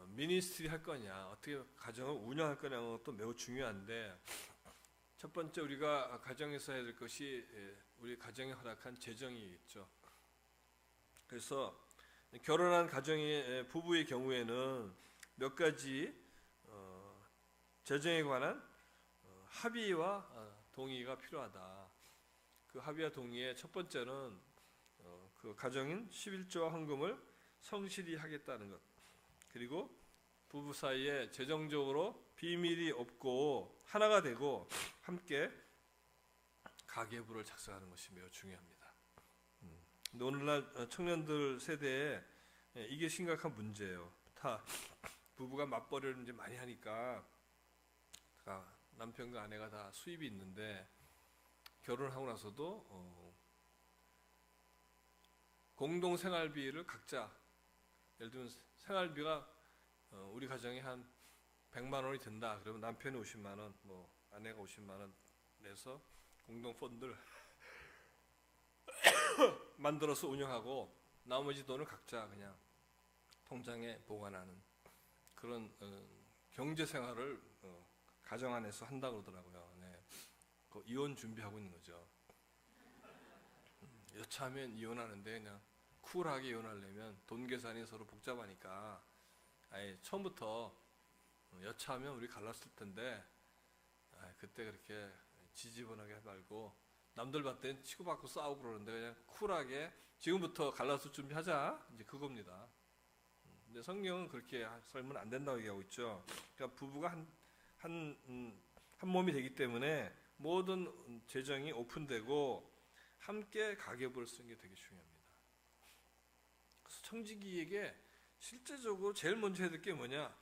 미니스트리 할 거냐, 어떻게 가정을 운영할 거냐는 것도 매우 중요한데, 첫 번째 우리가 가정에서 해야 될 것이 우리 가정에 허락한 재정이 있죠. 그래서 결혼한 가정의 부부의 경우에는 몇 가지 재정에 관한 합의와 동의가 필요하다. 그 합의와 동의의 첫 번째는 그 가정인 11조와 헌금을 성실히 하겠다는 것, 그리고 부부 사이에 재정적으로 비밀이 없고 하나가 되고 함께 가계부를 작성하는 것이 매우 중요합니다. 근데 오늘날 청년들 세대에 이게 심각한 문제예요. 다 부부가 맞벌이를 이제 많이 하니까 남편과 아내가 다 수입이 있는데 결혼하고 나서도 공동 생활비를 각자, 예를 들면 생활비가 우리 가정에 한 100만 원이 든다. 그러면 남편이 50만 원, 뭐 아내가 50만 원 내서 공동 펀드를 만들어서 운영하고 나머지 돈을 각자 그냥 통장에 보관하는 그런 경제 생활을 가정 안에서 한다고 그러더라고요. 네. 그 이혼 준비하고 있는 거죠. 여차하면 이혼하는데 그냥 쿨하게 이혼하려면 돈 계산이 서로 복잡하니까 아예 처음부터 여차하면 우리 갈랐을 텐데 그때 그렇게 지지분하게 하지 말고 남들 봤을 땐 치고받고 싸우고 그러는데 그냥 쿨하게 지금부터 갈라서 준비하자, 이제 그겁니다. 근데 성경은 그렇게 살면 안 된다고 얘기하고 있죠. 그러니까 부부가 한 몸이 되기 때문에 모든 재정이 오픈되고 함께 가계부를 쓰는 게 되게 중요합니다. 그래서 청지기에게 실제적으로 제일 먼저 해야 될 게 뭐냐?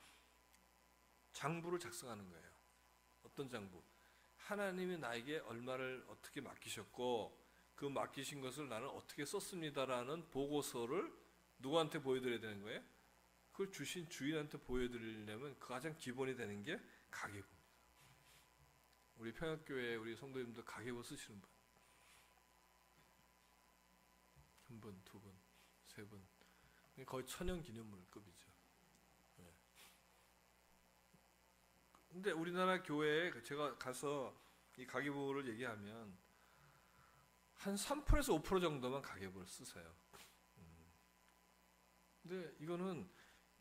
장부를 작성하는 거예요. 어떤 장부? 하나님이 나에게 얼마를 어떻게 맡기셨고 그 맡기신 것을 나는 어떻게 썼습니다라는 보고서를 누구한테 보여드려야 되는 거예요? 그걸 주신 주인한테 보여드리려면 가장 기본이 되는 게 가계부입니다. 우리 평양교회 우리 성도님들 가계부 쓰시는 분, 한 분, 두 분, 세 분, 거의 천연기념물급이죠. 네. 근데 우리나라 교회에 제가 가서 이 가계부를 얘기하면 한 3%에서 5% 정도만 가계부를 쓰세요. 근데 이거는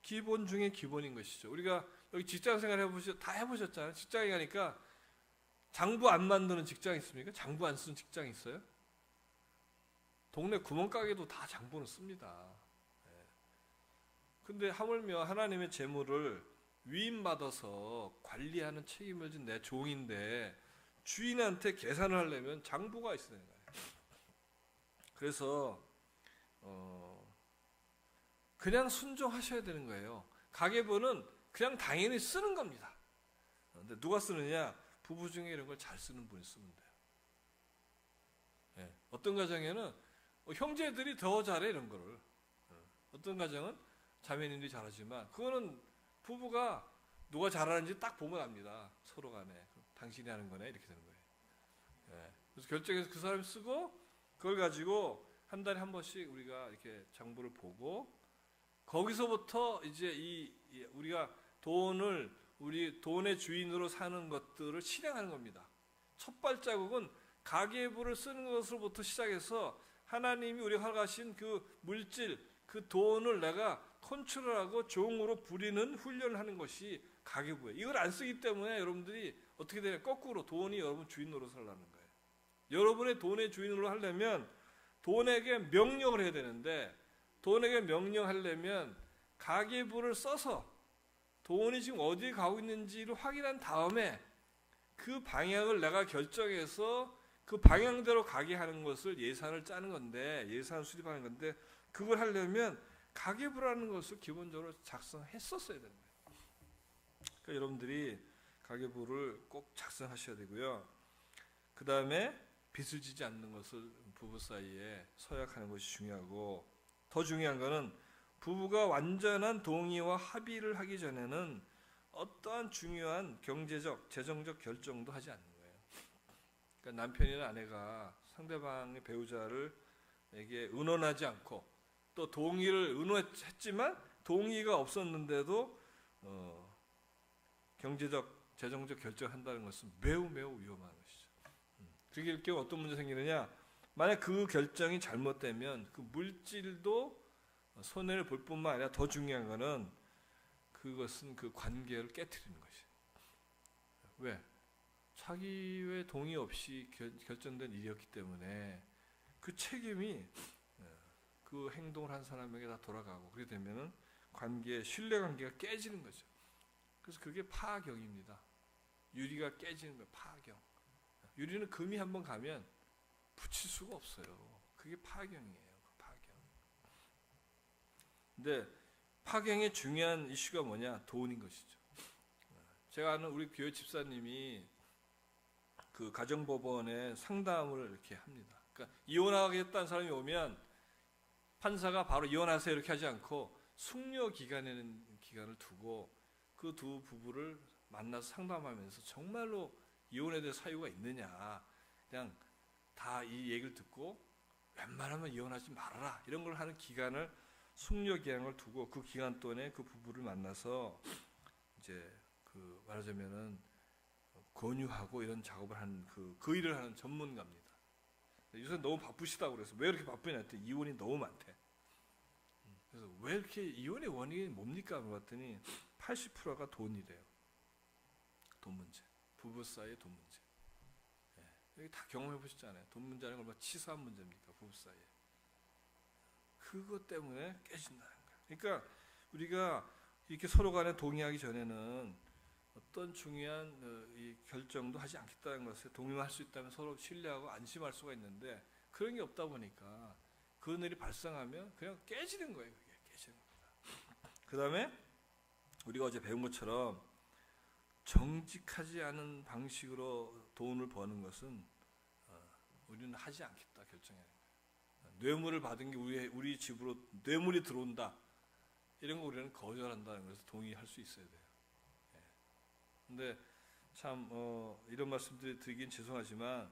기본 중에 기본인 것이죠. 우리가 여기 직장생활 다 해보셨잖아요. 직장에 가니까 장부 안 만드는 직장 있습니까? 장부 안 쓰는 직장 있어요? 동네 구멍가게도 다 장부는 씁니다. 근데 하물며 하나님의 재물을 위임받아서 관리하는 책임을 진 내 종인데 주인한테 계산을 하려면 장부가 있어야 되는 거예요. 그래서 그냥 순종하셔야 되는 거예요. 가계부는 그냥 당연히 쓰는 겁니다. 근데 누가 쓰느냐? 부부 중에 이런 걸 잘 쓰는 분이 쓰면 돼요. 네. 어떤 가정에는 형제들이 더 잘해 이런 거를. 어떤 가정은 자매님들이 잘하지만 그거는 부부가 누가 잘하는지 딱 보면 압니다. 서로 간에. 당신이 하는 거네 이렇게 되는 거예요. 네. 그래서 결정해서 그 사람이 쓰고 그걸 가지고 한 달에 한 번씩 우리가 이렇게 장부를 보고 거기서부터 이제 우리가 우리 돈의 주인으로 사는 것들을 실행하는 겁니다. 첫 발자국은 가계부를 쓰는 것으로부터 시작해서 하나님이 우리가 허락하신 그 물질, 그 돈을 내가 컨트롤하고 종으로 부리는 훈련을 하는 것이 가계부예요. 이걸 안 쓰기 때문에 여러분들이 어떻게 되냐? 거꾸로 돈이 여러분 주인 노릇을 하는 거예요. 여러분의 돈의 주인으로 하려면 돈에게 명령을 해야 되는데 돈에게 명령하려면 가계부를 써서 돈이 지금 어디에 가고 있는지를 확인한 다음에 그 방향을 내가 결정해서 그 방향대로 가게 하는 것을 예산을 짜는 건데, 예산을 수립하는 건데, 그걸 하려면 가계부라는 것을 기본적으로 작성했었어야 되는 거예요. 그러니까 여러분들이 가계부를 꼭 작성하셔야 되고요. 그 다음에 빚을 지지 않는 것을 부부 사이에 서약하는 것이 중요하고, 더 중요한 것은 부부가 완전한 동의와 합의를 하기 전에는 어떠한 중요한 경제적, 재정적 결정도 하지 않는 거예요. 그러니까 남편이나 아내가 상대방의 배우자에게 의논하지 않고 또 동의를 의논했지만 동의가 없었는데도 경제적, 재정적 결정을 한다는 것은 매우 매우 위험한 것이죠. 그럴 경우 어떤 문제 생기느냐? 만약 그 결정이 잘못되면 그 물질도 손해를 볼 뿐만 아니라 더 중요한 것은 그것은 그 관계를 깨트리는 것이에요. 왜? 자기의 동의 없이 결정된 일이었기 때문에 그 책임이 그 행동을 한 사람에게 다 돌아가고 그렇게 되면은 신뢰관계가 깨지는 거죠. 그래서 그게 파경입니다. 유리가 깨지는 거예요. 파경. 유리는 금이 한번 가면 붙일 수가 없어요. 그게 파경이에요. 파경. 근데 파경의 중요한 이슈가 뭐냐? 돈인 것이죠. 제가 아는 우리 교회 집사님이 그 가정법원에 상담을 이렇게 합니다. 그러니까 이혼하겠다는 사람이 오면 판사가 바로 이혼하세요 이렇게 하지 않고 숙려 기간을 두고 그 두 부부를 만나서 상담하면서 정말로 이혼에 대해 사유가 있느냐, 그냥 다 이 얘기를 듣고 웬만하면 이혼하지 말아라 이런 걸 하는 기간을, 숙려 기간을 두고 그 기간 동안에 그 부부를 만나서 이제 그 말하자면은 권유하고 이런 작업을 하는 그 일을 하는 전문가입니다. 요새 너무 바쁘시다고 그래서 왜 이렇게 바쁘냐 했더니 이혼이 너무 많대. 그래서 왜 이렇게 이혼의 원인이 뭡니까? 물어봤더니 80%가 돈이래요. 돈 문제. 부부 사이의 돈 문제. 여기 다 경험해 보셨잖아요. 돈 문제는 얼마나 치사한 문제입니까? 부부 사이에. 그것 때문에 깨진다는 거예요. 그러니까 우리가 이렇게 서로 간에 동의하기 전에는 어떤 중요한 이 결정도 하지 않겠다는 것에 동의할 수 있다면 서로 신뢰하고 안심할 수가 있는데 그런 게 없다 보니까 그런 일이 발생하면 그냥 깨지는 거예요. 그게 깨지는 겁니다. 그 다음에 우리가 어제 배운 것처럼 정직하지 않은 방식으로 돈을 버는 것은 우리는 하지 않겠다 결정해야 돼요. 뇌물을 받은 게 우리 집으로 뇌물이 들어온다. 이런 거 우리는 거절한다는 것을 동의할 수 있어야 돼요. 근데 참 이런 말씀들 드리긴 죄송하지만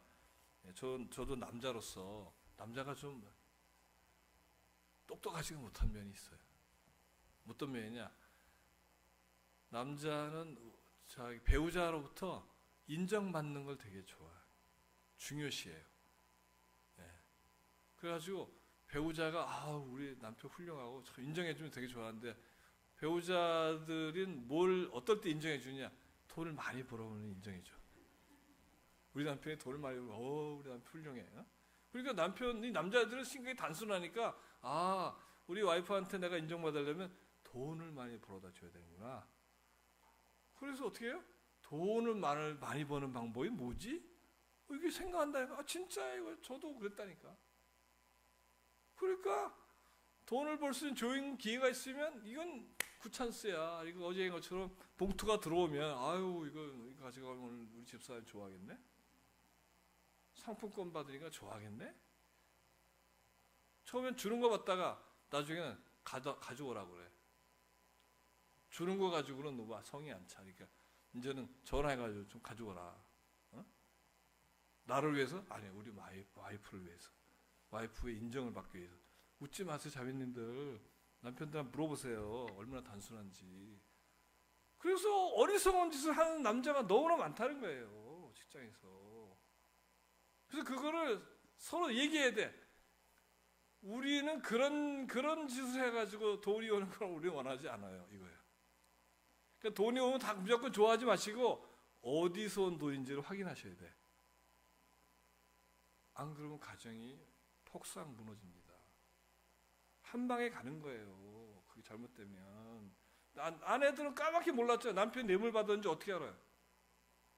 저도 남자로서 남자가 좀 똑똑하지가 못한 면이 있어요. 어떤 면이냐? 남자는 자기 배우자로부터 인정받는 걸 되게 좋아해요. 중요시해요. 그래가지고 배우자가 우리 남편 훌륭하고 인정해주면 되게 좋아하는데 배우자들은 어떨 때 인정해주냐? 돈을 많이 벌어오면 인정해줘. 우리 남편이 돈을 많이 벌어, 우리 남편 훌륭해. 그러니까 남자들은 생각이 단순하니까 우리 와이프한테 내가 인정받으려면 돈을 많이 벌어다 줘야 되는구나. 그래서 어떻게 해요? 돈을 많이 버는 방법이 뭐지? 이게 생각한다니까. 진짜 이거 저도 그랬다니까. 그러니까 돈을 벌 수 있는 좋은 기회가 있으면 이건 굿찬스야. 이거 어제인 것처럼 봉투가 들어오면 이거 가져가면 오늘 우리 집사람 좋아하겠네. 상품권 받으니까 좋아하겠네. 처음엔 주는 거 받다가 나중에는 가져오라고 그래. 주는 거 가지고는 너 성이 안 차. 그러니까 이제는 전화해가지고 좀 가져오라. 나를 위해서? 아니, 우리 와이프를 위해서. 와이프의 인정을 받기 위해서. 웃지 마세요, 자매님들. 남편들한테 물어보세요. 얼마나 단순한지. 그래서 어리석은 짓을 하는 남자가 너무나 많다는 거예요. 직장에서. 그래서 그거를 서로 얘기해야 돼. 우리는 그런 짓을 해가지고 돈이 오는 걸 우리는 원하지 않아요. 이거예요. 그러니까 돈이 오면 다 무조건 좋아하지 마시고 어디서 온 돈인지를 확인하셔야 돼. 안 그러면 가정이 폭삭 무너집니다. 한 방에 가는 거예요. 그게 잘못되면. 아내들은 까맣게 몰랐죠. 남편 뇌물 받았는지 어떻게 알아요?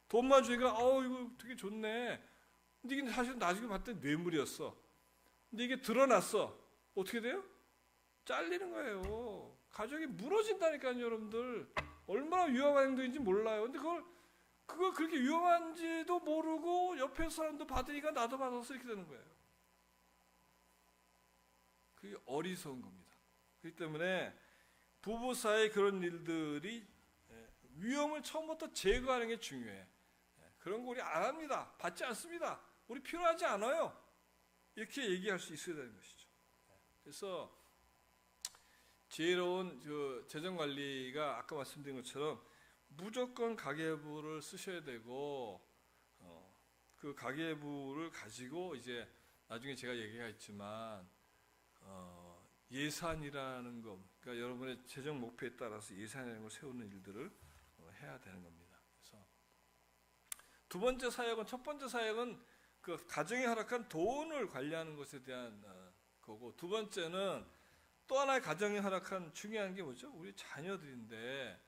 돈만 주니까 이거 되게 좋네. 근데 이게 사실 나중에 봤더니 뇌물이었어. 근데 이게 드러났어. 어떻게 돼요? 잘리는 거예요. 가정이 무너진다니까요, 여러분들. 얼마나 위험한 행동인지 몰라요. 근데 그걸 그렇게 위험한지도 모르고 옆에 사람도 받으니까 나도 받아서 이렇게 되는 거예요. 그게 어리석은 겁니다. 그렇기 때문에 부부 사이에 그런 일들이 위험을 처음부터 제거하는 게 중요해. 그런 거 우리 안 합니다. 받지 않습니다. 우리 필요하지 않아요. 이렇게 얘기할 수 있어야 되는 것이죠. 그래서 지혜로운 재정관리가 아까 말씀드린 것처럼 무조건 가계부를 쓰셔야 되고 그 가계부를 가지고 이제 나중에 제가 얘기하겠지만 예산이라는 것, 그러니까 여러분의 재정 목표에 따라서 예산이라는 걸 세우는 일들을 해야 되는 겁니다. 그래서 두 번째 사역은, 첫 번째 사역은 그 가정에 허락한 돈을 관리하는 것에 대한 거고, 두 번째는 또 하나의 가정에 허락한 중요한 게 뭐죠? 우리 자녀들인데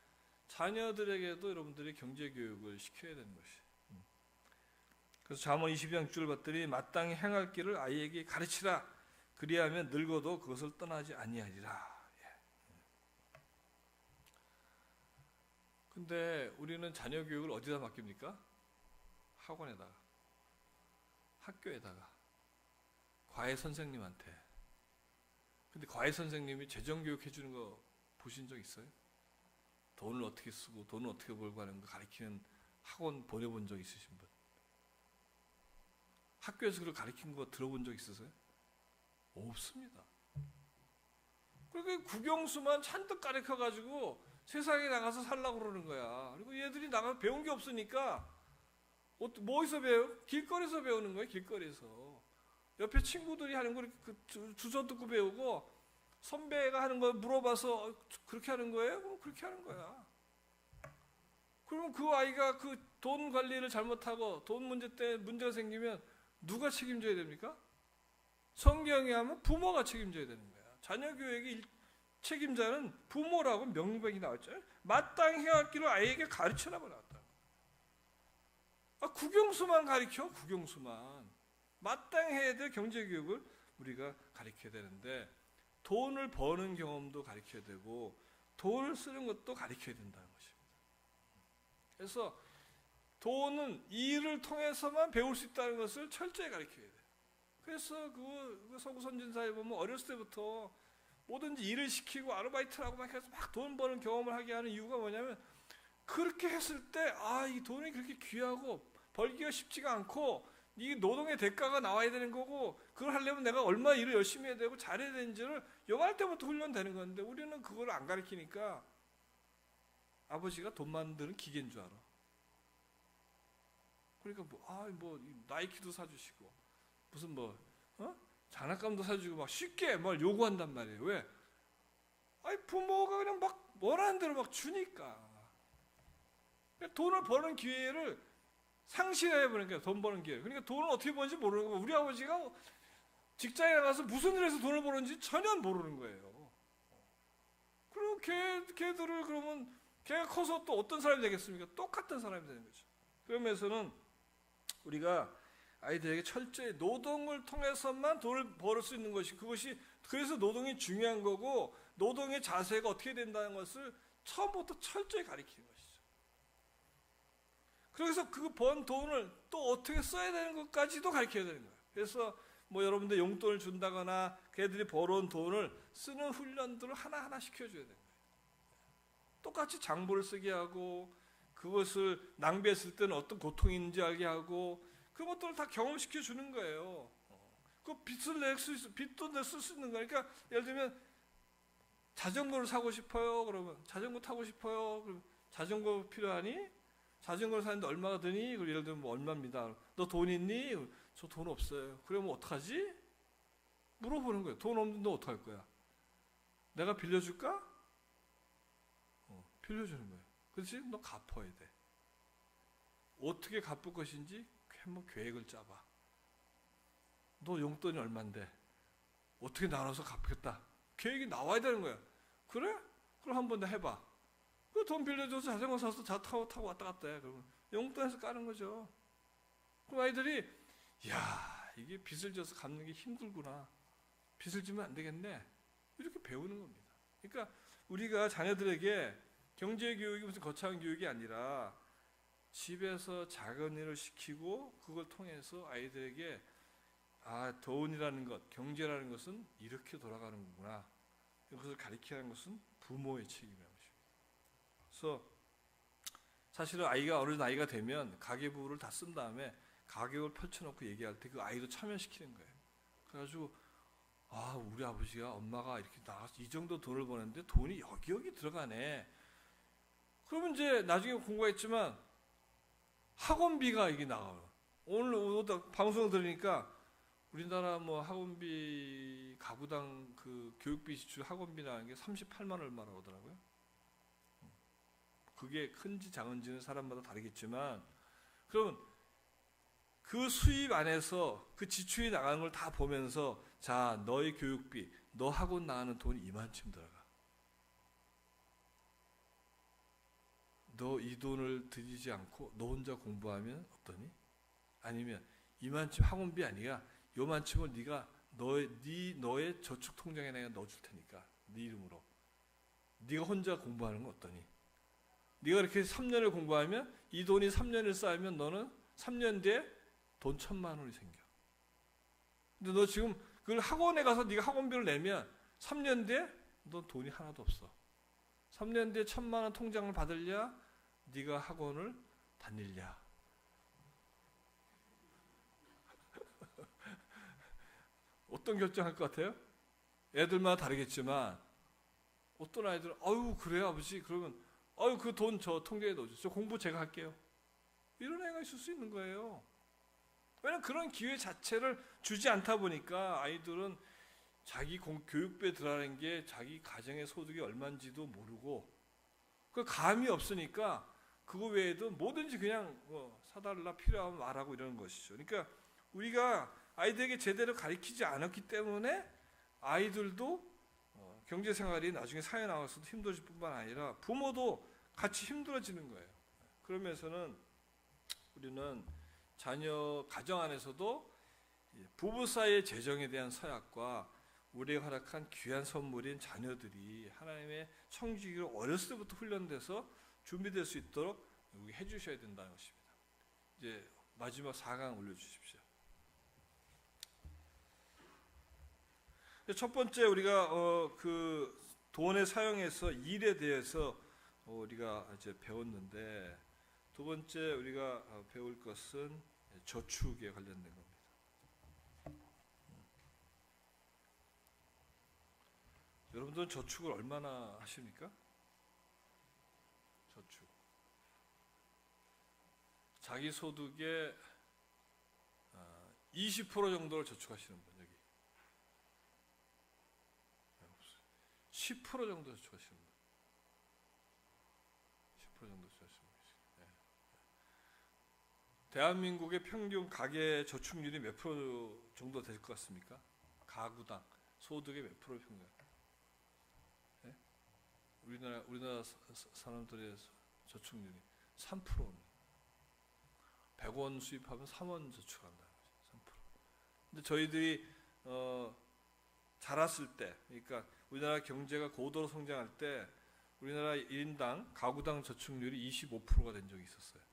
자녀들에게도 여러분들이 경제 교육을 시켜야 되는 것이. 그래서 잠언 22장 6절을 봤더니 마땅히 행할 길을 아이에게 가르치라. 그리하면 늙어도 그것을 떠나지 아니하리라. 근데 우리는 자녀 교육을 어디다 맡깁니까? 학원에다가, 학교에다가, 과외 선생님한테. 근데 과외 선생님이 재정 교육 해주는 거 보신 적 있어요? 돈을 어떻게 쓰고 돈을 어떻게 벌고 하는 거 가르치는 학원 보내본 적 있으신 분? 학교에서 그걸 가르친 거 들어본 적 있으세요? 없습니다. 그리고 국영수만 잔뜩 가르쳐가지고 세상에 나가서 살라고 그러는 거야. 그리고 얘들이 나가서 배운 게 없으니까 뭐에서 배워요? 길거리에서 배우는 거예요. 길거리에서. 옆에 친구들이 하는 거 주워 듣고 배우고, 선배가 하는 거 물어봐서 그렇게 하는 거예요? 그럼 그렇게 하는 거야. 그러면 그 아이가 그 돈 관리를 잘못하고 돈 문제 때 문제가 생기면 누가 책임져야 됩니까? 성경에 하면 부모가 책임져야 되는 거야. 자녀 교육의 책임자는 부모라고 명백히 나왔죠. 마땅히 해야 기를 아이에게 가르쳐라고 나왔다. 국영수만 가르쳐? 국영수만. 마땅히 해야 될 경제교육을 우리가 가르쳐야 되는데 돈을 버는 경험도 가르쳐야 되고 돈을 쓰는 것도 가르쳐야 된다는 것입니다. 그래서 돈은 일을 통해서만 배울 수 있다는 것을 철저히 가르쳐야 돼요. 그래서 그 서구 선진사에 보면 어렸을 때부터 뭐든지 일을 시키고 아르바이트를 하고 막 해서 막 돈 버는 경험을 하게 하는 이유가 뭐냐면 그렇게 했을 때 이 돈이 그렇게 귀하고 벌기가 쉽지가 않고 이 노동의 대가가 나와야 되는 거고 그걸 하려면 내가 얼마나 일을 열심히 해야 되고 잘해야 되는지를 영할 때부터 훈련되는 건데 우리는 그걸 안 가르치니까 아버지가 돈 만드는 기계인 줄 알아. 그러니까 나이키도 사주시고 무슨 장난감도 사주고 막 쉽게 뭘 요구한단 말이에요. 왜? 부모가 그냥 막 원하는 대로 막 주니까. 돈을 버는 기회를 상실해 버리니까 돈 버는 기회. 그러니까 돈을 어떻게 버는지 모르는 거예요. 우리 아버지가 직장에 나가서 무슨 일 해서 돈을 버는지 전혀 모르는 거예요. 그리고 걔들을 그러면 걔가 커서 또 어떤 사람이 되겠습니까? 똑같은 사람이 되는 거죠. 그러면서는 우리가 아이들에게 철저히 노동을 통해서만 돈을 벌을 수 있는 것이 그래서 노동이 중요한 거고 노동의 자세가 어떻게 된다는 것을 처음부터 철저히 가르치는 것이죠. 그래서 그 번 돈을 또 어떻게 써야 되는 것까지도 가르쳐야 되는 거예요. 그래서 여러분들 용돈을 준다거나 걔들이 벌어온 돈을 쓰는 훈련들을 하나하나 시켜줘야 되는 거예요. 똑같이 장부를 쓰게 하고 그것을 낭비했을 때는 어떤 고통이 있는지 알게 하고 그런 것들을 다 경험시켜 주는 거예요. 그 빚도 쓸 수 있는 거니까 예를 들면 자전거를 사고 싶어요. 그러면 자전거 타고 싶어요. 그럼 자전거 필요하니? 자전거를 사는데 얼마가 드니? 예를 들면 얼마입니다. 너 돈 있니? 저 돈 없어요. 그러면 어떡하지? 물어보는 거예요. 돈 없는데 너 어떡할 거야? 내가 빌려줄까? 빌려주는 거예요. 그렇지? 너 갚아야 돼. 어떻게 갚을 것인지 한번 계획을 짜봐. 너 용돈이 얼만데 어떻게 나눠서 갚겠다. 계획이 나와야 되는 거야. 그래? 그럼 한번 해봐. 그 돈 빌려줘서 자전거 사서 타고 왔다 갔다 해. 그러면 용돈에서 까는 거죠. 그럼 아이들이 이게 빚을 져서 갚는 게 힘들구나. 빚을 지면 안 되겠네. 이렇게 배우는 겁니다. 그러니까 우리가 자녀들에게 경제교육이 무슨 거창한 교육이 아니라 집에서 작은 일을 시키고 그걸 통해서 아이들에게 돈이라는 것, 경제라는 것은 이렇게 돌아가는 거구나. 그것을 가르치는 것은 부모의 책임이라는 것입니다. 그래서 사실은 아이가 어른 나이가 되면 가계부를 다 쓴 다음에 가계부를 펼쳐놓고 얘기할 때 그 아이도 참여시키는 거예요. 그래가지고 우리 아버지가 엄마가 이렇게 나가서 이 정도 돈을 버는데 돈이 여기 들어가네. 그러면 이제 나중에 공부했지만 학원비가 이게 나와요. 오늘 방송을 들으니까 우리나라 학원비 가구당 그 교육비 지출 학원비 나가는 게 38만 얼마라고 하더라고요. 그게 큰지 작은지는 사람마다 다르겠지만 그러면 그 수입 안에서 그 지출이 나가는 걸 다 보면서 자 너의 교육비 너 학원 나가는 돈이 이만큼 들어가. 너 이 돈을 들이지 않고 너 혼자 공부하면 어떠니? 아니면 이만큼 학원비 아니야. 요만큼을 네가 너의 저축 통장에 내가 넣어줄 테니까 네 이름으로. 네가 혼자 공부하는 건 어떠니? 네가 이렇게 3년을 공부하면 이 돈이 3년을 쌓이면 너는 3년 뒤에 돈 1,000만 원이 생겨. 근데 너 지금 그걸 학원에 가서 네가 학원비를 내면 3년 뒤에 너 돈이 하나도 없어. 3년 뒤에 1,000만 원 통장을 받을랴? 네가 학원을 다닐랴? 어떤 결정할 것 같아요? 애들마다 다르겠지만 어떤 아이들은 그래요 아버지 그러면 그 돈 저 통장에 넣어주세요. 저 공부 제가 할게요. 이런 애가 있을 수 있는 거예요. 왜냐하면 그런 기회 자체를 주지 않다 보니까 아이들은 자기 교육비에 들어가는 게 자기 가정의 소득이 얼마인지도 모르고 그 감이 없으니까 그거 외에도 뭐든지 그냥 사달라, 필요하면 말하고 이러는 것이죠. 그러니까 우리가 아이들에게 제대로 가르치지 않았기 때문에 아이들도 경제생활이 나중에 사회 나와서도 힘들어질 뿐만 아니라 부모도 같이 힘들어지는 거예요. 그러면서는 우리는 자녀 가정 안에서도 부부 사이의 재정에 대한 서약과 우리에게 허락한 귀한 선물인 자녀들이 하나님의 청지기로 어렸을 때부터 훈련돼서 준비될 수 있도록 해주셔야 된다는 것입니다. 이제 마지막 4강 올려주십시오. 첫 번째 우리가 그 돈의 사용에서 일에 대해서 우리가 이제 배웠는데, 두 번째 우리가 배울 것은 저축에 관련된 겁니다. 여러분들은 저축을 얼마나 하십니까? 저축. 자기 소득의 20% 정도를 저축하시는 분 여기. 10% 정도 저축하시는 분. 10% 정도 저축하시는 분. 네. 대한민국의 평균 가계 저축률이 몇 프로 정도 될 것 같습니까? 가구당 소득의 몇 프로 평균? 네? 우리나라 사람들의 저축률이 3%입니다. 100원 수입하면 3원 저축한다는 거죠. 3%. 근데 저희들이 자랐을 때, 그러니까 우리나라 경제가 고도로 성장할 때 우리나라 1인당 가구당 저축률이 25%가 된 적이 있었어요.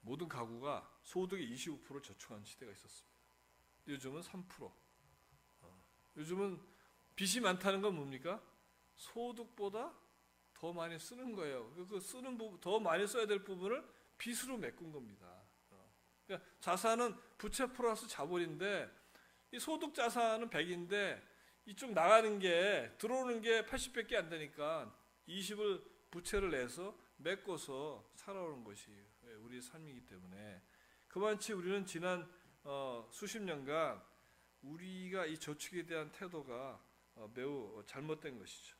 모든 가구가 소득의 25%를 저축하는 시대가 있었습니다. 요즘은 3%. 요즘은 빚이 많다는 건 뭡니까? 소득보다 더 많이 쓰는 거예요. 그 쓰는 부분, 더 많이 써야 될 부분을 빚으로 메꾼 겁니다. 그러니까 자산은 부채 플러스 자본인데, 이 소득 자산은 100인데 이쪽 나가는 게, 들어오는 게 80밖에 안 되니까 20을 부채를 내서 메꿔서 살아오는 것이 우리의 삶이기 때문에, 그만치 우리는 지난 수십 년간 우리가 이 저축에 대한 태도가 매우 잘못된 것이죠.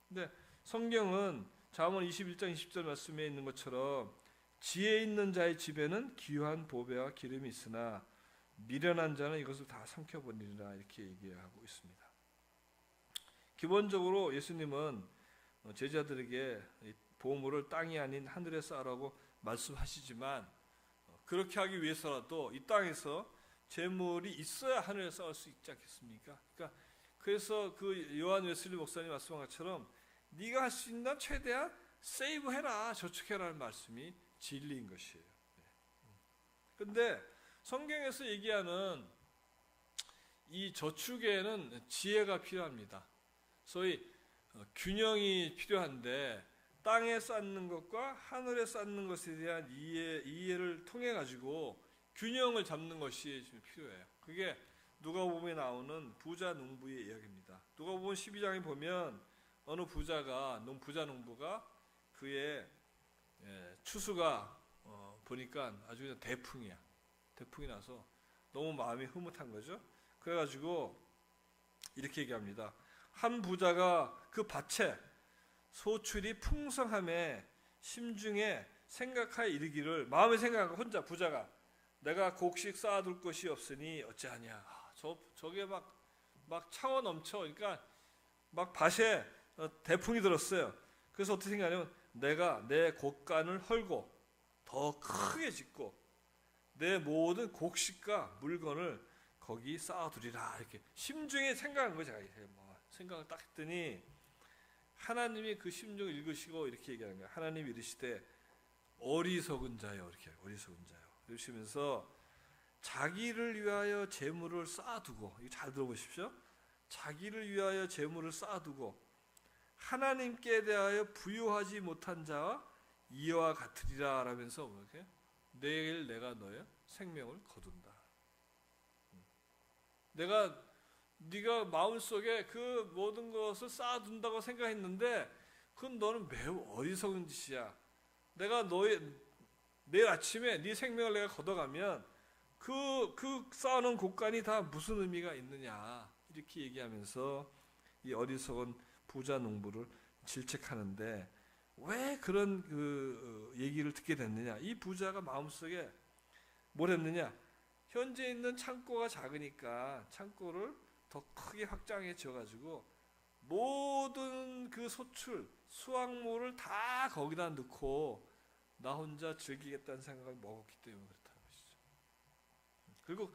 근데 성경은 잠언 21장 20절 말씀에 있는 것처럼 지혜 있는 자의 집에는 귀한 보배와 기름이 있으나 미련한 자는 이것을 다 삼켜버리리라, 이렇게 얘기하고 있습니다. 기본적으로 예수님은 제자들에게 보물을 땅이 아닌 하늘에 쌓으라고 말씀하시지만, 그렇게 하기 위해서라도 이 땅에서 재물이 있어야 하늘에 쌓을 수 있지 않겠습니까? 그러니까 그래서 그 요한 웨슬리 목사님 말씀한 것처럼 네가 할 수 있는 최대한 세이브해라, 저축해라는 말씀이 진리인 것이에요. 그런데 성경에서 얘기하는 이 저축에는 지혜가 필요합니다. 소위 균형이 필요한데, 땅에 쌓는 것과 하늘에 쌓는 것에 대한 이해를 통해 가지고 균형을 잡는 것이 필요해요. 그게 누가복음에 나오는 부자 농부의 이야기입니다. 누가복음 12장에 보면 어느 부자 농부가 그의 추수가 보니까 아주 그냥 대풍이 나서 너무 마음이 흐뭇한 거죠. 그래가지고 이렇게 얘기합니다. 한 부자가 그 밭에 소출이 풍성함에 심중에 생각하여 이르기를, 마음에 생각하고 혼자 부자가 내가 곡식 쌓아둘 것이 없으니 어찌하냐. 저게 막 차워 넘쳐. 그러니까 막 밭에 대풍이 들었어요. 그래서 어떻게 생각하냐면, 내가 내 곡간을 헐고 더 크게 짓고 내 모든 곡식과 물건을 거기 쌓아두리라, 이렇게 심중에 생각한 거죠. 생각을 딱 했더니 하나님이 그 심중을 읽으시고 이렇게 얘기하는 거예요. 하나님이 이르시되 어리석은 자요, 이렇게 어리석은 자요 이러시면서 자기를 위하여 재물을 쌓아두고, 이거 잘 들어보십시오. 자기를 위하여 재물을 쌓아두고 하나님께 대하여 부유하지 못한 자와 이와 같으리라 라면서 이렇게 내일 내가 너의 생명을 거둔다. 네가 마음속에 그 모든 것을 쌓아둔다고 생각했는데 그건 너는 매우 어리석은 짓이야. 내가 내일 아침에 네 생명을 내가 걷어가면 그 쌓아놓은 곡간이 다 무슨 의미가 있느냐, 이렇게 얘기하면서 이 어리석은 부자 농부를 질책하는데, 왜 그런 얘기를 듣게 됐느냐? 이 부자가 마음속에 뭘 했느냐? 현재 있는 창고가 작으니까 창고를 더 크게 확장해 지어가지고 모든 그 소출, 수확물을 다 거기다 넣고 나 혼자 즐기겠다는 생각을 먹었기 때문에 그렇다는 것이죠. 그리고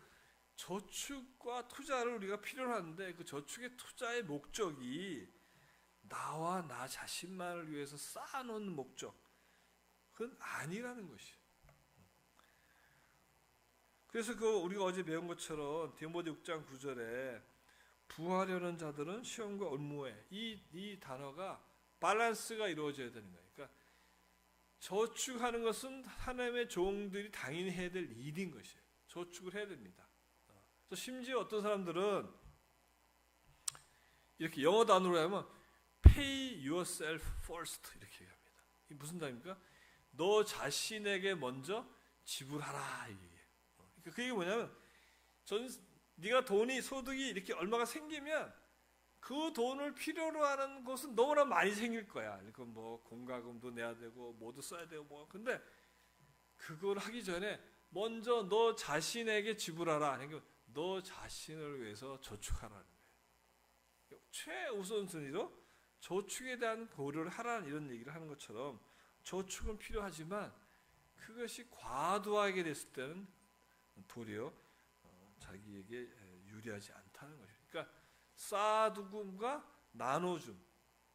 저축과 투자를 우리가 필요로 하는데 그 저축의 투자의 목적이 나와 나 자신만을 위해서 쌓아놓은 목적, 그건 아니라는 것이에요. 그래서 우리가 어제 배운 것처럼 디모데 6장 9절에 부하려는 자들은 시험과 올무에 이 단어가 밸런스가 이루어져야 되는 거예요. 그러니까 저축하는 것은 하나님의 종들이 당연히 해야 될 일인 것이에요. 저축을 해야 됩니다. 심지어 어떤 사람들은 이렇게 영어 단어로 하면 pay yourself first 이렇게 얘기합니다. 이게 무슨 단어입니까? 너 자신에게 먼저 지불하라 이게. 그러니까 그게 뭐냐면 네가 소득이 이렇게 얼마가 생기면 그 돈을 필요로 하는 것은 너무나 많이 생길 거야. 그러니까 뭐 공과금도 내야 되고 뭐도 써야 되고 뭐. 근데 그걸 하기 전에 먼저 너 자신에게 지불하라. 그러니까 너 자신을 위해서 저축하라는 거예요. 최우선순위로 저축에 대한 고려를 하라는 이런 얘기를 하는 것처럼 저축은 필요하지만 그것이 과도하게 됐을 때는 도리어 자기에게 유리하지 않다는 거죠. 그러니까 쌓아두고가 나눠줌,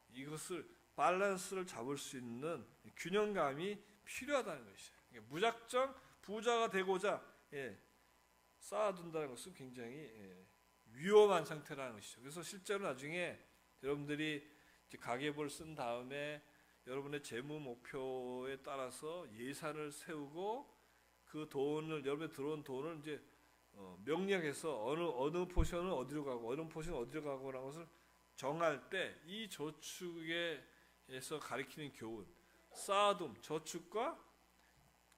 이것을 밸런스를 잡을 수 있는 균형감이 필요하다는 것이죠. 그러니까 무작정 부자가 되고자 쌓아둔다는 것은 굉장히 위험한 상태라는 것이죠. 그래서 실제로 나중에 여러분들이 가계부를 쓴 다음에 여러분의 재무 목표에 따라서 예산을 세우고 그 돈을 여러분이 들어온 돈을 이제 명리학에서 어느 포션은 어디로 가고 어느 포션은 어디로 가고라는 것을 정할 때 이 저축에서 가리키는 교훈, 쌓아둠, 저축과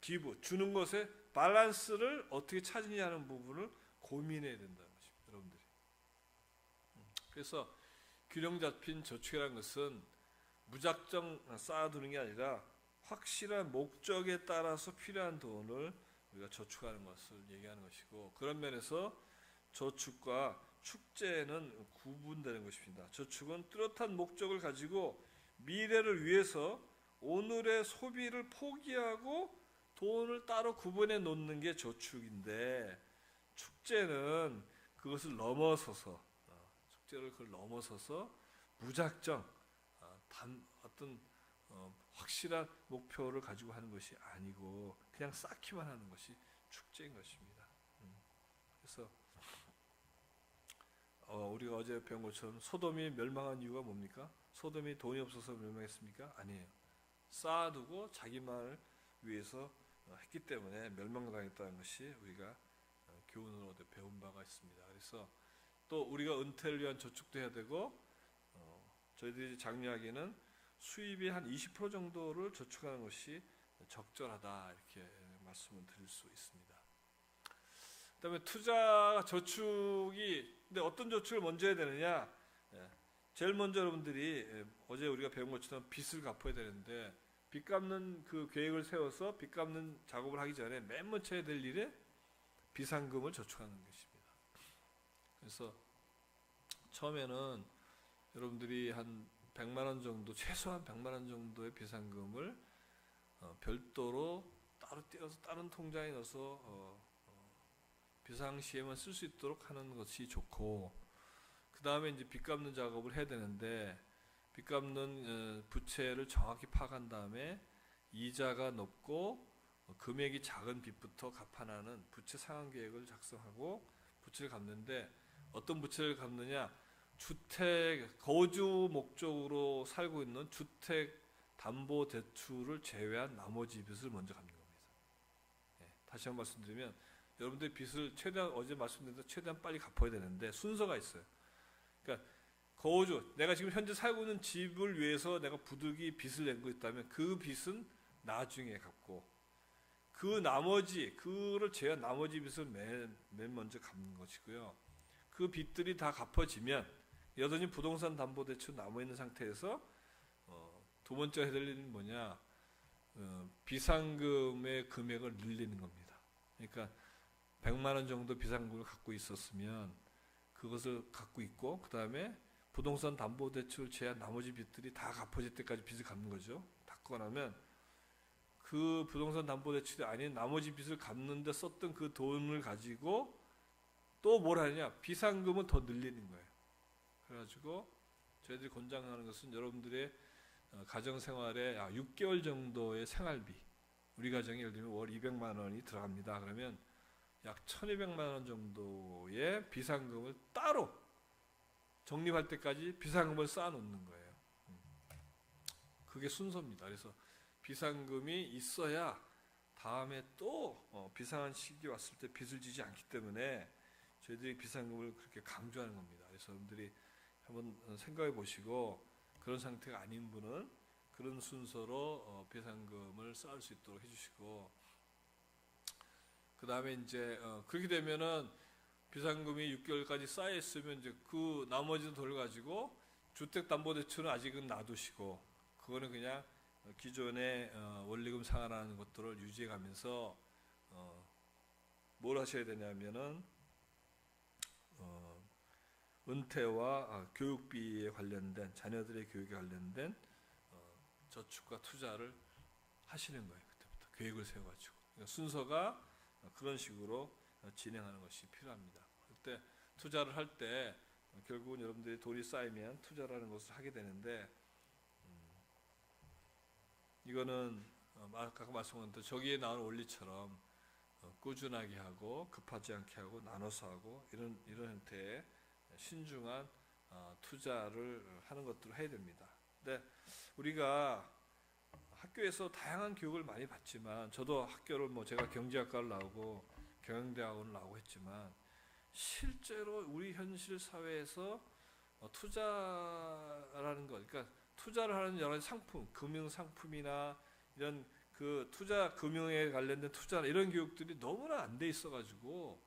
기부, 주는 것의 밸런스를 어떻게 찾느냐는 부분을 고민해야 된다는 것입니다. 여러분들이. 그래서 균형 잡힌 저축이라는 것은 무작정 쌓아두는 게 아니라 확실한 목적에 따라서 필요한 돈을 우리가 저축하는 것을 얘기하는 것이고, 그런 면에서 저축과 축제는 구분되는 것입니다. 저축은 뚜렷한 목적을 가지고 미래를 위해서 오늘의 소비를 포기하고 돈을 따로 구분해 놓는 게 저축인데, 축제는 그것을 넘어서서 그걸 넘어서서 무작정 어떤 확실한 목표를 가지고 하는 것이 아니고 그냥 쌓기만 하는 것이 축제인 것입니다. 그래서 우리가 어제 배운 것처럼 소돔이 멸망한 이유가 뭡니까? 소돔이 돈이 없어서 멸망했습니까? 아니에요. 쌓아두고 자기만을 위해서 했기 때문에 멸망당했다는 것이 우리가 교훈으로 얻어 배운 바가 있습니다. 그래서 또 우리가 은퇴를 위한 저축도 해야 되고, 저희들이 장려하기에는 수입의 한 20% 정도를 저축하는 것이 적절하다, 이렇게 말씀을 드릴 수 있습니다. 그다음에 투자 저축이, 근데 어떤 저축을 먼저 해야 되느냐? 제일 먼저 여러분들이 어제 우리가 배운 것처럼 빚을 갚아야 되는데, 빚 갚는 그 계획을 세워서 빚 갚는 작업을 하기 전에 맨 먼저 해야 될 일이 비상금을 저축하는 것입니다. 그래서 처음에는 여러분들이 한 100만 원 정도, 최소한 100만 원 정도의 비상금을 별도로 따로 떼어서 다른 통장에 넣어서 비상시에만 쓸 수 있도록 하는 것이 좋고, 그 다음에 이제 빚 갚는 작업을 해야 되는데, 빚 갚는 부채를 정확히 파악한 다음에 이자가 높고 금액이 작은 빚부터 갚아나는 부채 상환 계획을 작성하고 부채를 갚는데, 어떤 부채를 갚느냐? 주택 거주 목적으로 살고 있는 주택 담보 대출을 제외한 나머지 빚을 먼저 갚는 겁니다. 다시 한번 말씀드리면, 여러분들 빚을 최대한, 어제 말씀드린 대로 최대한 빨리 갚아야 되는데 순서가 있어요. 그러니까 거주, 내가 지금 현재 살고 있는 집을 위해서 내가 부득이 빚을 내고 있다면 그 빚은 나중에 갚고, 그 나머지, 그를 제외한 나머지 빚을 맨 먼저 갚는 것이고요. 그 빚들이 다 갚아지면 여전히 부동산 담보대출 남아있는 상태에서 두 번째 해야 될 일은 뭐냐? 비상금의 금액을 늘리는 겁니다. 그러니까 100만 원 정도 비상금을 갖고 있었으면 그것을 갖고 있고, 그 다음에 부동산 담보대출 제한 나머지 빚들이 다 갚아질 때까지 빚을 갚는 거죠. 갚고 나면 그 부동산 담보대출이 아닌 나머지 빚을 갚는데 썼던 그 돈을 가지고 또 뭘 하느냐? 비상금은 더 늘리는 거예요. 그래가지고 저희들이 권장하는 것은 여러분들의 가정생활에 6개월 정도의 생활비, 우리 가정이 예를 들면 월 200만 원이 들어갑니다. 그러면 약 1200만 원 정도의 비상금을 따로 적립할 때까지 비상금을 쌓아놓는 거예요. 그게 순서입니다. 그래서 비상금이 있어야 다음에 또 비상한 시기 왔을 때 빚을 지지 않기 때문에 저희들이 비상금을 그렇게 강조하는 겁니다. 그래서 여러분들이 한번 생각해 보시고, 그런 상태가 아닌 분은 그런 순서로 비상금을 쌓을 수 있도록 해주시고, 그 다음에 이제 그렇게 되면은 비상금이 6개월까지 쌓여 있으면 이제 그 나머지 돈을 가지고 주택담보대출은 아직은 놔두시고, 그거는 그냥 기존의 원리금 상환하는 것들을 유지해가면서 뭘 하셔야 되냐면은 은퇴와 교육비에 관련된, 자녀들의 교육에 관련된 저축과 투자를 하시는 거예요. 그때부터 계획을 세워가지고. 그러니까 순서가 그런 식으로 진행하는 것이 필요합니다. 그때 투자를 할 때 결국은 여러분들이 돈이 쌓이면 투자라는 것을 하게 되는데, 이거는 아까 말씀한 대로 저기에 나온 원리처럼 꾸준하게 하고 급하지 않게 하고 나눠서 하고 이런 형태의 신중한 투자를 하는 것들을 해야 됩니다. 근데 우리가 학교에서 다양한 교육을 많이 받지만, 저도 학교를 제가 경제학과를 나오고 경영대학원을 나오고 했지만, 실제로 우리 현실 사회에서 투자라는 것, 그러니까 투자를 하는 여러 가지 상품, 금융 상품이나 이런 그 투자, 금융에 관련된 투자, 이런 교육들이 너무나 안 돼 있어가지고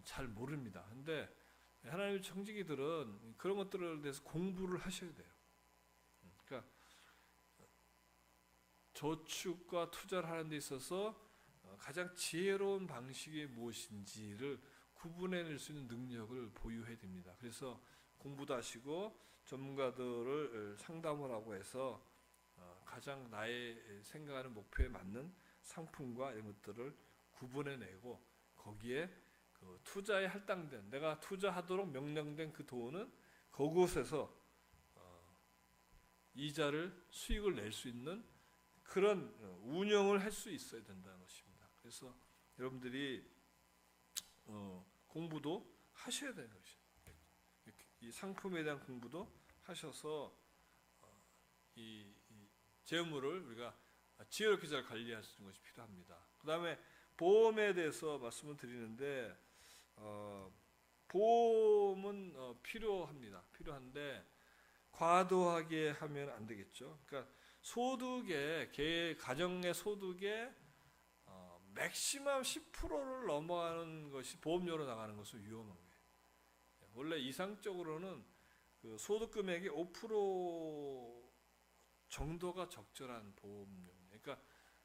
잘 모릅니다. 근데 하나님의 청지기들은 그런 것들에 대해서 공부를 하셔야 돼요. 그러니까 저축과 투자를 하는 데 있어서 가장 지혜로운 방식이 무엇인지를 구분해낼 수 있는 능력을 보유해야 됩니다. 그래서 공부도 하시고 전문가들을 상담을 하고 해서 가장 나의 생각하는 목표에 맞는 상품과 이런 것들을 구분해내고, 거기에 그 투자에 할당된, 내가 투자하도록 명령된 그 돈은 그곳에서 이자를, 수익을 낼 수 있는 그런 운영을 할 수 있어야 된다는 것입니다. 그래서 여러분들이 공부도 하셔야 되는 것이죠. 이 상품에 대한 공부도 하셔서 이 재물을 우리가 지혜롭게 잘 관리할 수 있는 것이 필요합니다. 그 다음에 보험에 대해서 말씀을 드리는데, 보험은 필요합니다. 필요한데 과도하게 하면 안 되겠죠. 그러니까 소득에, 가정의 소득에 맥시멈 10%를 넘어가는 것이 보험료로 나가는 것은 위험한 거예요. 원래 이상적으로는 그 소득 금액의 5% 정도가 적절한 보험료. 그러니까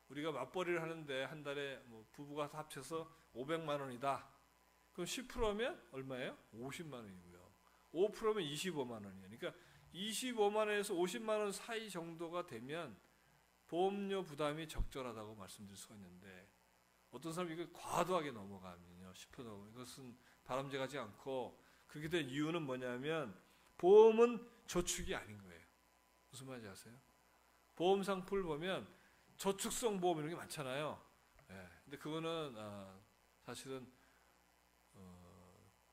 우리가 맞벌이를 하는데 한 달에 부부가 합쳐서 500만 원이다. 그럼 10%면 얼마예요? 50만 원이고요. 5%면 25만 원이에요. 그러니까 25만 원에서 50만 원 사이 정도가 되면 보험료 부담이 적절하다고 말씀드릴 수가 있는데, 어떤 사람이 이거 과도하게 넘어가면요, 10% 넘어가면 이것은 바람직하지 않고, 그렇게 된 이유는 뭐냐면 보험은 저축이 아닌 거예요. 무슨 말인지 아세요? 보험 상품을 보면 저축성 보험 이런 게 많잖아요. 근데 그거는 사실은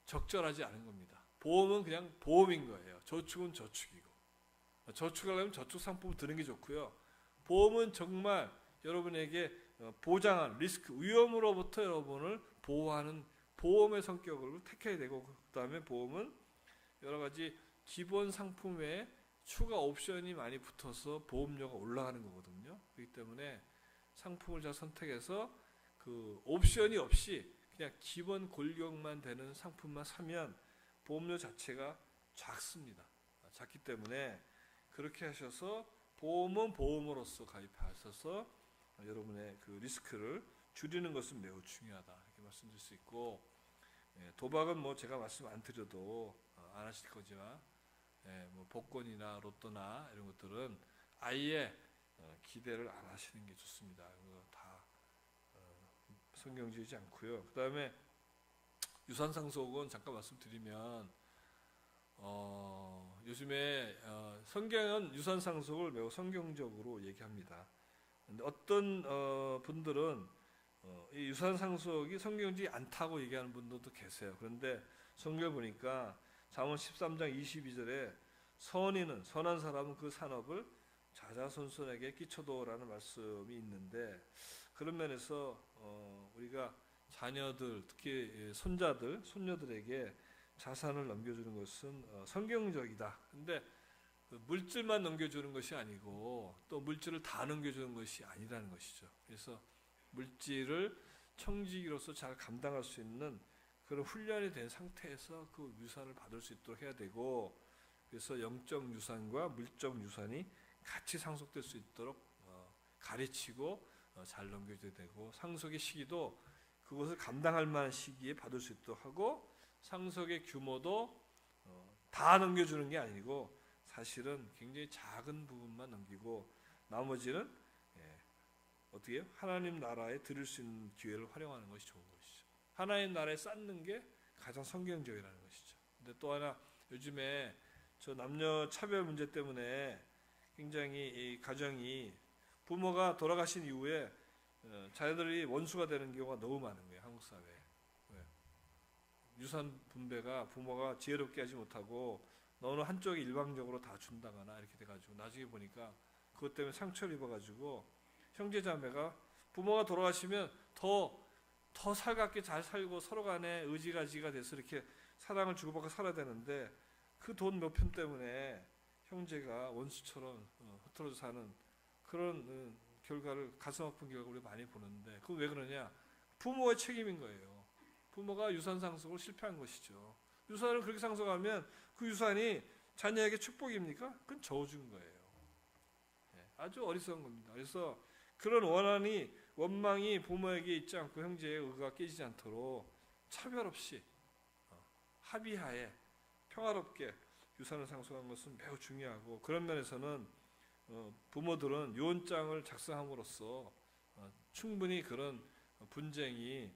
적절하지 않은 겁니다. 보험은 그냥 보험인 거예요. 저축은 저축이고, 저축하려면 저축 상품을 드는 게 좋고요. 보험은 정말 여러분에게 보장한 리스크, 위험으로부터 여러분을 보호하는 보험의 성격을 택해야 되고, 그 다음에 보험은 여러 가지 기본 상품 외에 추가 옵션이 많이 붙어서 보험료가 올라가는 거거든요. 그렇기 때문에 상품을 잘 선택해서 그 옵션이 없이 그냥 기본 골격만 되는 상품만 사면 보험료 자체가 작습니다. 작기 때문에 그렇게 하셔서 보험은 보험으로서 가입하셔서 여러분의 그 리스크를 줄이는 것은 매우 중요하다 이렇게 말씀드릴 수 있고, 도박은 뭐 제가 말씀 안 드려도 안 하실 거지만, 뭐 복권이나 로또나 이런 것들은 아예 기대를 안 하시는 게 좋습니다. 이거 다 성경적이지 않고요. 그 다음에 유산상속은 잠깐 말씀드리면, 요즘에 성경은 유산상속을 매우 성경적으로 얘기합니다. 근데 어떤 분들은 이 유산상속이 성경적이지 않다고 얘기하는 분들도 계세요. 그런데 성경을 보니까 잠언 13장 22절에 선한 사람은 그 산업을 자자손손에게 끼쳐도라는 말씀이 있는데, 그런 면에서 우리가 자녀들, 특히 손자들, 손녀들에게 자산을 넘겨주는 것은 성경적이다. 근데 물질만 넘겨주는 것이 아니고 또 물질을 다 넘겨주는 것이 아니라는 것이죠. 그래서 물질을 청지기로서 잘 감당할 수 있는 그런 훈련이 된 상태에서 그 유산을 받을 수 있도록 해야 되고, 그래서 영적 유산과 물적 유산이 같이 상속될 수 있도록 가르치고 잘 넘겨줘야 되고, 상속의 시기도 그것을 감당할 만한 시기에 받을 수 있도록 하고, 상속의 규모도 다 넘겨주는 게 아니고 사실은 굉장히 작은 부분만 넘기고 나머지는 어떻게 해요? 하나님 나라에 드릴 수 있는 기회를 활용하는 것이 좋은 것이죠. 하나님 나라에 쌓는 게 가장 성경적이라는 것이죠. 근데 또 하나, 요즘에 저 남녀 차별 문제 때문에 굉장히 이 가정이 부모가 돌아가신 이후에 자녀들이 원수가 되는 경우가 너무 많은 거예요. 한국 사회에. 유산 분배가 부모가 지혜롭게 하지 못하고 너는 한쪽에 일방적으로 다 준다거나 이렇게 돼가지고 나중에 보니까 그것 때문에 상처를 입어가지고 형제자매가 부모가 돌아가시면 더 살갑게 잘 살고 서로 간에 의지가지가 돼서 이렇게 사랑을 주고받고 살아야 되는데, 그 돈 몇 푼 때문에 형제가 원수처럼 흩어져 사는 그런 결과를, 가슴 아픈 결과를 우리 많이 보는데, 그건 왜 그러냐? 부모의 책임인 거예요. 부모가 유산 상속을 실패한 것이죠. 유산을 그렇게 상속하면 그 유산이 자녀에게 축복입니까? 그건 저주인 거예요. 아주 어리석은 겁니다. 그래서 그런 원망이 부모에게 있지 않고 형제의 의가 깨지지 않도록 차별 없이 합의하에 평화롭게 유산을 상속하는 것은 매우 중요하고, 그런 면에서는 부모들은 유언장을 작성함으로써 충분히 그런 분쟁이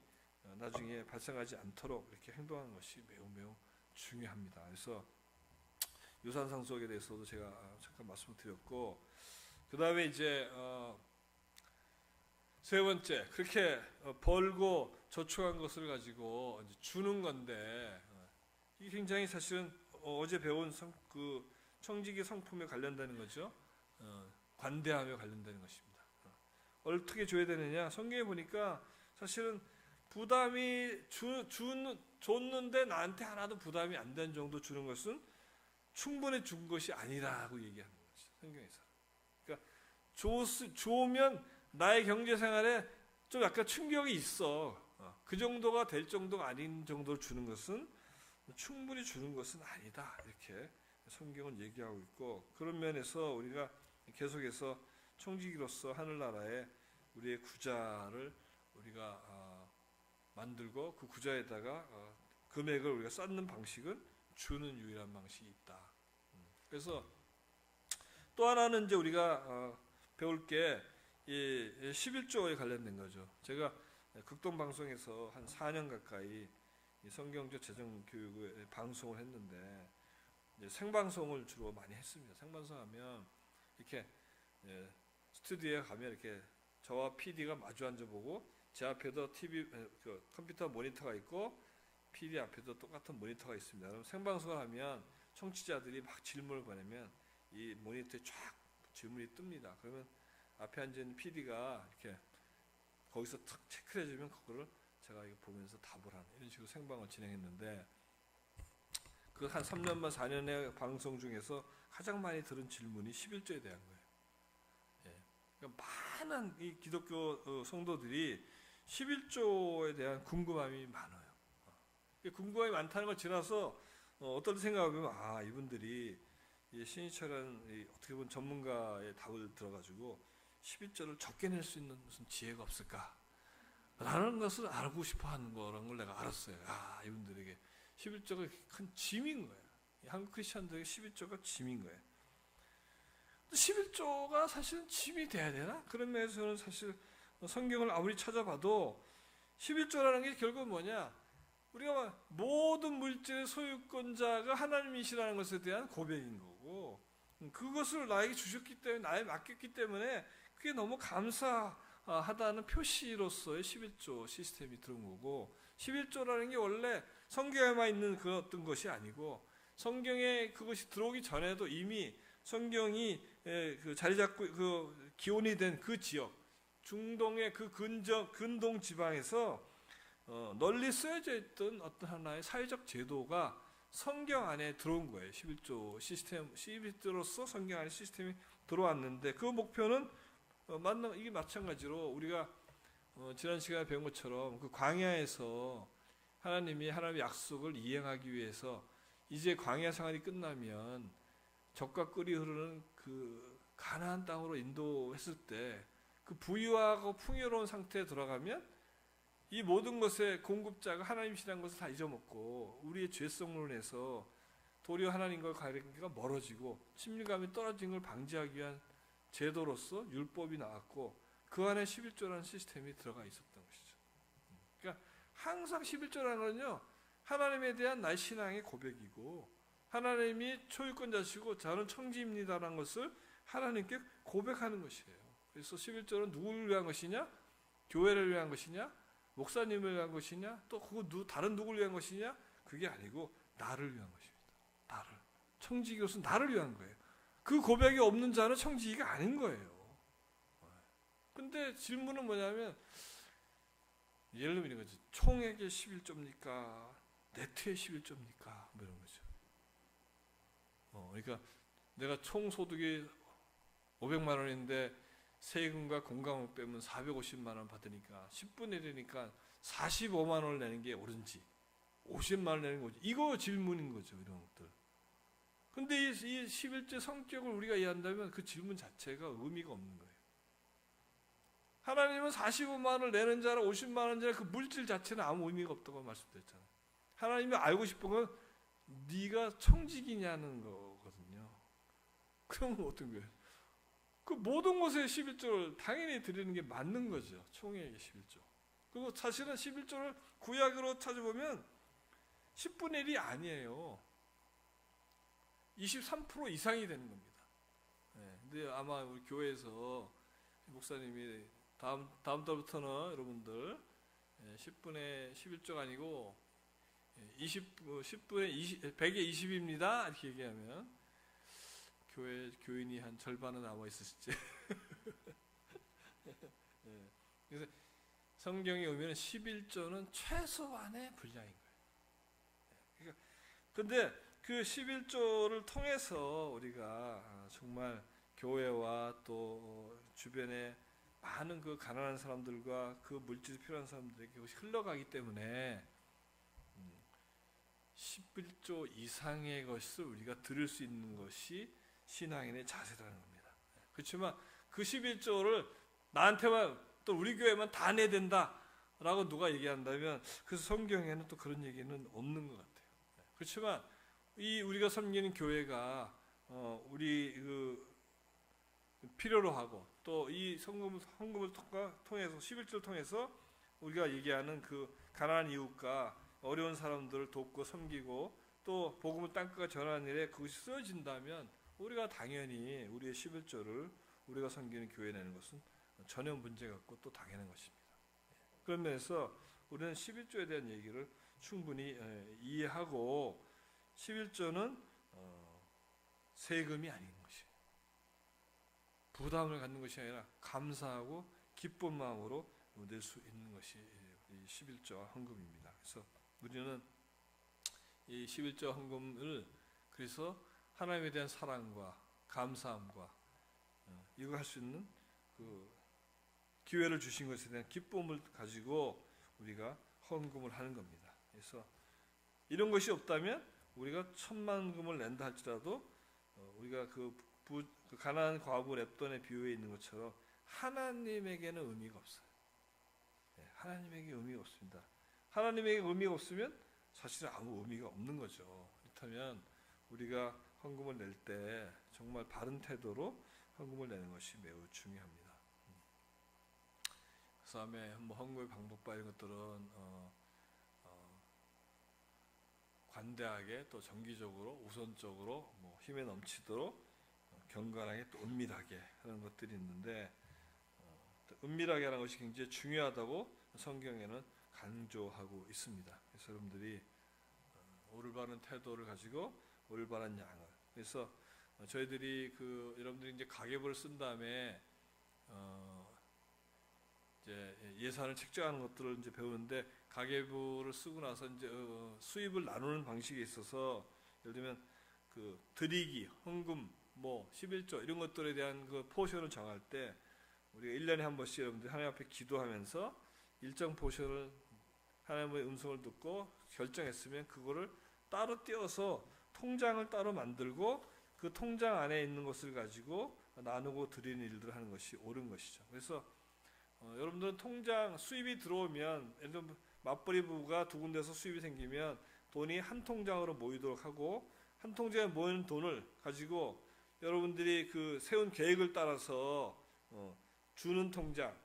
나중에 발생하지 않도록 이렇게 행동하는 것이 매우 중요합니다. 그래서 유산 상속에 대해서도 제가 잠깐 말씀을 드렸고, 그 다음에 이제 세 번째, 그렇게 벌고 저축한 것을 가지고 이제 주는 건데, 이게 굉장히 사실은 어제 배운 그 청지기 성품에 관련되는 거죠. 관대함에 관련되는 것입니다. 어떻게 줘야 되느냐? 성경에 보니까 사실은 부담이 줬는데 나한테 하나도 부담이 안 된 정도 주는 것은 충분히 준 것이 아니라고 얘기하는 거죠. 성경에서. 그러니까 좋으면 나의 경제생활에 좀 약간 충격이 있어. 그 정도가 될 정도가 아닌 정도를 주는 것은 충분히 주는 것은 아니다. 이렇게 성경은 얘기하고 있고, 그런 면에서 우리가 계속해서 청지기로서 하늘나라에 우리의 구자를 우리가 만들고 그 구자에다가 금액을 우리가 쌓는 방식은 주는 유일한 방식이 있다. 그래서 또 하나는 이제 우리가 배울 게 이 11조에 관련된 거죠. 제가 극동방송에서 한 4년 가까이 성경적 재정 교육을 방송을 했는데, 이제 생방송을 주로 많이 했습니다. 생방송하면 이렇게 스튜디오에 가면 이렇게 저와 PD가 마주 앉아보고, 제 앞에도 컴퓨터 모니터가 있고 PD 앞에도 똑같은 모니터가 있습니다. 그럼 생방송을 하면 청취자들이 막 질문을 보내면 이 모니터에 쫙 질문이 뜹니다. 그러면 앞에 앉은 PD가 이렇게 거기서 탁 체크를 해주면 그거를 제가 이거 보면서 답을 하는, 이런 식으로 생방을 진행했는데, 그 한 3년만 4년의 방송 중에서 가장 많이 들은 질문이 11조에 대한 거예요. 그러니까 많은 이 기독교 성도들이 11조에 대한 궁금함이 많아요. 궁금함이 많다는 걸 지나서 어떤 생각을 하면, 이분들이 신희철은 어떻게 보면 전문가의 답을 들어가지고 11조를 적게 낼 수 있는 무슨 지혜가 없을까? 라는 것을 알고 싶어 하는 거라는 걸 내가 알았어요. 이분들에게 11조가 큰 짐인 거예요. 한국 크리스천들에게 11조가 짐인 거예요. 11조가 사실은 짐이 돼야 되나? 그런 면에서 저는 사실 성경을 아무리 찾아봐도 11조라는 게 결국은 뭐냐? 우리가 모든 물질의 소유권자가 하나님이시라는 것에 대한 고백인 거고, 그것을 나에게 주셨기 때문에, 나에 맡겼기 때문에 그게 너무 감사하다는 표시로서의 11조 시스템이 들은 거고, 11조라는 게 원래 성경에만 있는 그 어떤 것이 아니고 성경에 그것이 들어오기 전에도 이미 성경이 그 자리 잡고 그 기원이 된 그 지역, 중동의 그 근동 지방에서 널리 쓰여져 있던 어떤 하나의 사회적 제도가 성경 안에 들어온 거예요. 11조 시스템, 11조로서 성경 안에 시스템이 들어왔는데, 그 목표는 이게 마찬가지로 우리가 지난 시간에 배운 것처럼 그 광야에서 하나님의 약속을 이행하기 위해서 이제 광야 생활이 끝나면 젖과 꿀이 흐르는 그 가나안 땅으로 인도했을 때 그 부유하고 풍요로운 상태에 들어가면 이 모든 것의 공급자가 하나님이시라는 것을 다 잊어먹고 우리의 죄성으로 인해서 도리어 하나님과 관계가 멀어지고 친밀감이 떨어진 걸 방지하기 위한 제도로서 율법이 나왔고, 그 안에 11조라는 시스템이 들어가 있었던 것이죠. 그러니까 항상 11조라는 건요, 하나님에 대한 나의 신앙의 고백이고, 하나님이 초유권자시고 저는 청지입니다라는 것을 하나님께 고백하는 것이에요. 그래서 11조는 누구를 위한 것이냐? 교회를 위한 것이냐? 목사님을 위한 것이냐? 또 다른 누구를 위한 것이냐? 그게 아니고 나를 위한 것입니다. 나를. 청지기로서 나를 위한 거예요. 그 고백이 없는 자는 청지기가 아닌 거예요. 근데 질문은 뭐냐면, 예를 들면 이런 거죠. 총액의 11조입니까? 네트의 11조입니까? 뭐 이런 거죠. 그러니까 내가 총 소득이 500만 원인데 세금과 공과금 빼면 450만 원 받으니까 10분의 1이니까 45만 원을 내는 게 옳은지 50만 원 내는 거지. 이거 질문인 거죠. 이런 것들. 근데 이 11조 성격을 우리가 이해한다면 그 질문 자체가 의미가 없는 거예요. 하나님은 45만 원을 내는 자라 50만 원짜리 그 물질 자체는 아무 의미가 없다고 말씀드렸잖아요. 하나님이 알고 싶은 건 네가 청지기냐는 거거든요. 그러면 어떤 거예요? 그 모든 것에 11조를 당연히 드리는 게 맞는 거죠. 총액의 11조. 그리고 사실은 11조를 구약으로 찾아보면 10분의 1이 아니에요. 23% 이상이 되는 겁니다. 근데 아마 우리 교회에서 목사님이 다음 달부터는 여러분들 10분의 11조가 아니고 10분의 100의 20입니다. 이렇게 얘기하면 교인이 한 절반은 남아 있으실지. 그래서 성경의 의미는 11조는 최소한의 분량인 거예요. 그런데 그 11조를 통해서 우리가 정말 교회와 또 주변에 많은 그 가난한 사람들과 그 물질이 필요한 사람들에게 그것이 흘러가기 때문에 11조 이상의 것을 우리가 들을 수 있는 것이 신앙인의 자세라는 겁니다. 그렇지만 그 11조를 나한테만 또 우리 교회만 다 내야 된다라고 누가 얘기한다면 그 성경에는 또 그런 얘기는 없는 것 같아요. 그렇지만 이 우리가 섬기는 교회가 우리 그 필요로 하고 또 이 헌금을 통해서 11조를 통해서 우리가 얘기하는 그 가난한 이웃과 어려운 사람들을 돕고 섬기고 또 복음을 땅끝까지 전하는 일에 그것이 쓰여진다면 우리가 당연히 우리의 11조를 우리가 섬기는 교회에 내는 것은 전혀 문제가 없고 또 당연한 것입니다. 그런 면에서 우리는 11조에 대한 얘기를 충분히 이해하고 11조는 세금이 아닌 것이에요. 부담을 갖는 것이 아니라 감사하고 기쁜 마음으로 낼 수 있는 것이 이 11조와 헌금입니다. 그래서 우리는 이 11조 헌금을 그래서 하나님에 대한 사랑과 감사함과 이거 할 수 있는 그 기회를 주신 것에 대한 기쁨을 가지고 우리가 헌금을 하는 겁니다. 그래서 이런 것이 없다면 우리가 10,000만 금을 낸다 할지라도 우리가 그 가난한 과부 렙돈의 비유에 있는 것처럼 하나님에게는 의미가 없어요. 하나님에게 의미가 없습니다. 하나님에게 의미가 없으면 사실 아무 의미가 없는 거죠. 그렇다면 우리가 헌금을 낼 때 정말 바른 태도로 헌금을 내는 것이 매우 중요합니다. 그 다음에 헌금의 방법과 이런 것들은 관대하게 또 정기적으로 우선적으로 힘에 넘치도록 경건하게 또 은밀하게 하는 것들이 있는데 은밀하게 하는 것이 굉장히 중요하다고 성경에는 강조하고 있습니다. 그래서 여러분들이 올바른 태도를 가지고 올바른 양을, 그래서 저희들이 여러분들이 이제 가계부를 쓴 다음에 이제 예산을 책정하는 것들을 이제 배우는데, 가계부를 쓰고 나서 이제 수입을 나누는 방식에 있어서 예를 들면 드리기, 헌금, 11조 이런 것들에 대한 포션을 정할 때 우리가 1년에 한 번씩 여러분들 하나님 앞에 기도하면서 일정 포션을 하나님의 음성을 듣고 결정했으면 그거를 따로 떼어서 통장을 따로 만들고 그 통장 안에 있는 것을 가지고 나누고 드리는 일들을 하는 것이 옳은 것이죠. 그래서 여러분들은 통장 수입이 들어오면, 예를 들면 맞벌이 부부가 두 군데서 수입이 생기면 돈이 한 통장으로 모이도록 하고, 한 통장에 모이는 돈을 가지고 여러분들이 세운 계획을 따라서 주는 통장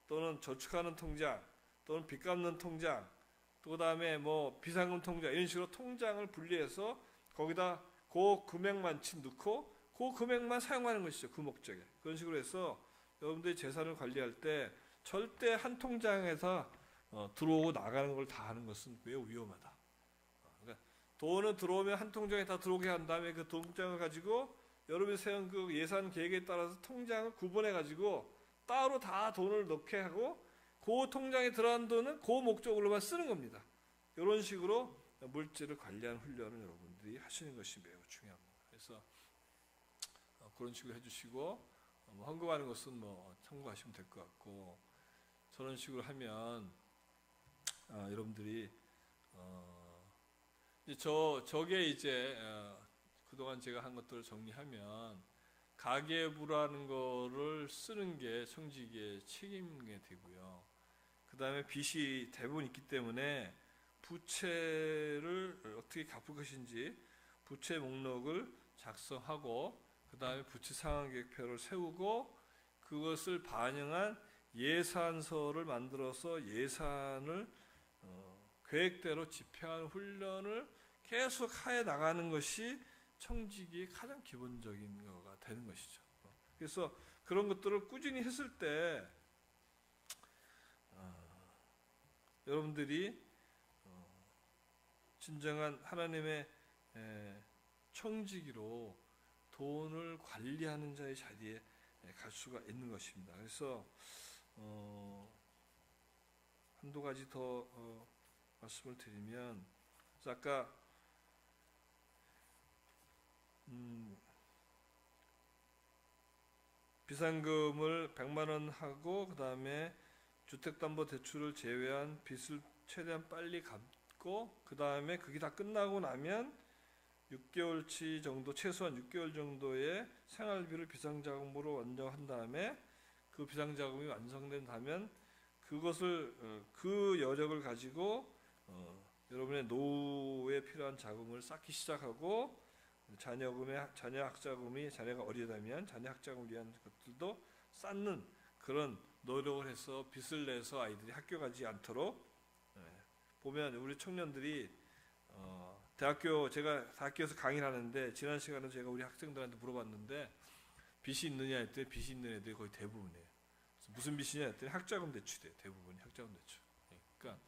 또는 저축하는 통장 또는 빚 갚는 통장, 또 그다음에 비상금 통장, 이런 식으로 통장을 분리해서 거기다 그 금액만치 넣고 그 금액만 사용하는 것이죠. 그 목적에. 그런 식으로 해서 여러분들이 재산을 관리할 때 절대 한 통장에서 들어오고 나가는 걸 다 하는 것은 매우 위험하다. 그러니까 돈은 들어오면 한 통장에 다 들어오게 한 다음에 그 통장을 가지고 여러분이 세운 그 예산 계획에 따라서 통장을 구분해 가지고 따로 다 돈을 넣게 하고 그 통장에 들어간 돈은 그 목적으로만 쓰는 겁니다. 이런 식으로 물질을 관리하는 훈련을 여러분들이 하시는 것이 매우 중요합니다. 그래서 그런 식으로 해주시고, 헌금하는 것은 참고하시면 될 것 같고, 저런 식으로 하면 여러분들이 저게 이제 그동안 제가 한 것들을 정리하면 가계부라는 거를 쓰는 게 청지기의 책임이 되고요. 그 다음에 빚이 대부분 있기 때문에 부채를 어떻게 갚을 것인지 부채 목록을 작성하고, 그 다음에 부채 상환 계획표를 세우고, 그것을 반영한 예산서를 만들어서 예산을 계획대로 집행하는 훈련을 계속 해 나가는 것이 청지기의 가장 기본적인 거가 되는 것이죠. 그래서 그런 것들을 꾸준히 했을 때 여러분들이 진정한 하나님의 청지기로 돈을 관리하는 자의 자리에 갈 수가 있는 것입니다. 그래서 한두 가지 더 말씀을 드리면, 아까 비상금을 100만 원 하고, 그 다음에 주택담보대출을 제외한 빚을 최대한 빨리 갚고, 그 다음에 그게 다 끝나고 나면 6개월치 정도, 최소한 6개월 정도의 생활비를 비상자금으로 완전한 다음에 그 비상자금이 완성된다면 그것을 그 여력을 가지고 여러분의 노후에 필요한 자금을 쌓기 시작하고, 자녀 학자금이, 자녀가 어리다면 자녀 학자금을 위한 것들도 쌓는 그런 노력을 해서 빚을 내서 아이들이 학교 가지 않도록, 보면 우리 청년들이 제가 대학교에서 강의를 하는데, 지난 시간에 제가 우리 학생들한테 물어봤는데 빚이 있느냐 했더니 빚이 있는 애들이 거의 대부분이에요. 무슨 빚이냐 했더니 학자금 대출이에요. 대부분이 학자금 대출. 그러니까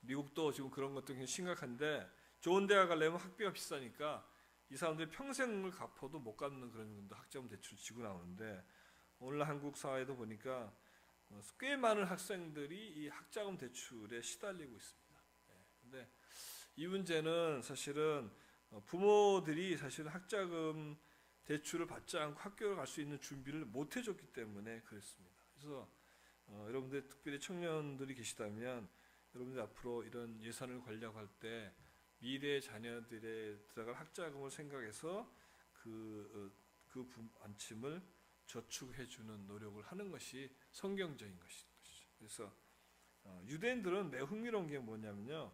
미국도 지금 그런 것도 굉장히 심각한데, 좋은 대학 가려면 학비가 비싸니까 이 사람들이 평생을 갚아도 못 갚는 그런 학자금 대출을 지고 나오는데, 오늘 한국 사회도 보니까 꽤 많은 학생들이 이 학자금 대출에 시달리고 있습니다. 근데 이 문제는 사실은 부모들이 사실은 학자금 대출을 받지 않고 학교를 갈 수 있는 준비를 못 해줬기 때문에 그렇습니다. 그래서 여러분들, 특별히 청년들이 계시다면 여러분들 앞으로 이런 예산을 관리할 때 미래 자녀들에 들어갈 학자금을 생각해서 그 그 부안침을 저축해주는 노력을 하는 것이 성경적인 것이죠. 그래서 유대인들은 매우 흥미로운 게 뭐냐면요,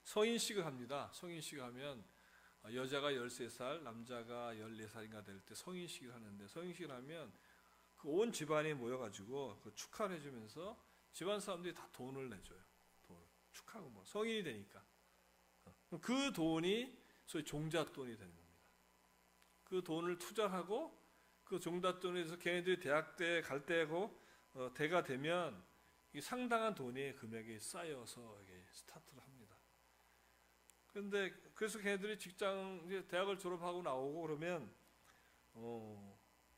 성인식을 합니다. 성인식을 하면 여자가 13살, 남자가 14살인가 될 때 성인식을 하는데, 성인식을 하면 그 온 집안이 모여가지고 그 축하를 해주면서 집안 사람들이 다 돈을 내줘요. 돈을 축하하고 뭐 성인이 되니까 그 돈이 소위 종잣돈이 되는 겁니다. 그 돈을 투자하고 그 종잣돈에서 걔네들이 대학 때 갈 때고 대가 되면 이 상당한 돈이 금액이 쌓여서 이게 스타트를 합니다. 그런데 그래서 걔네들이 직장 이제 대학을 졸업하고 나오고 그러면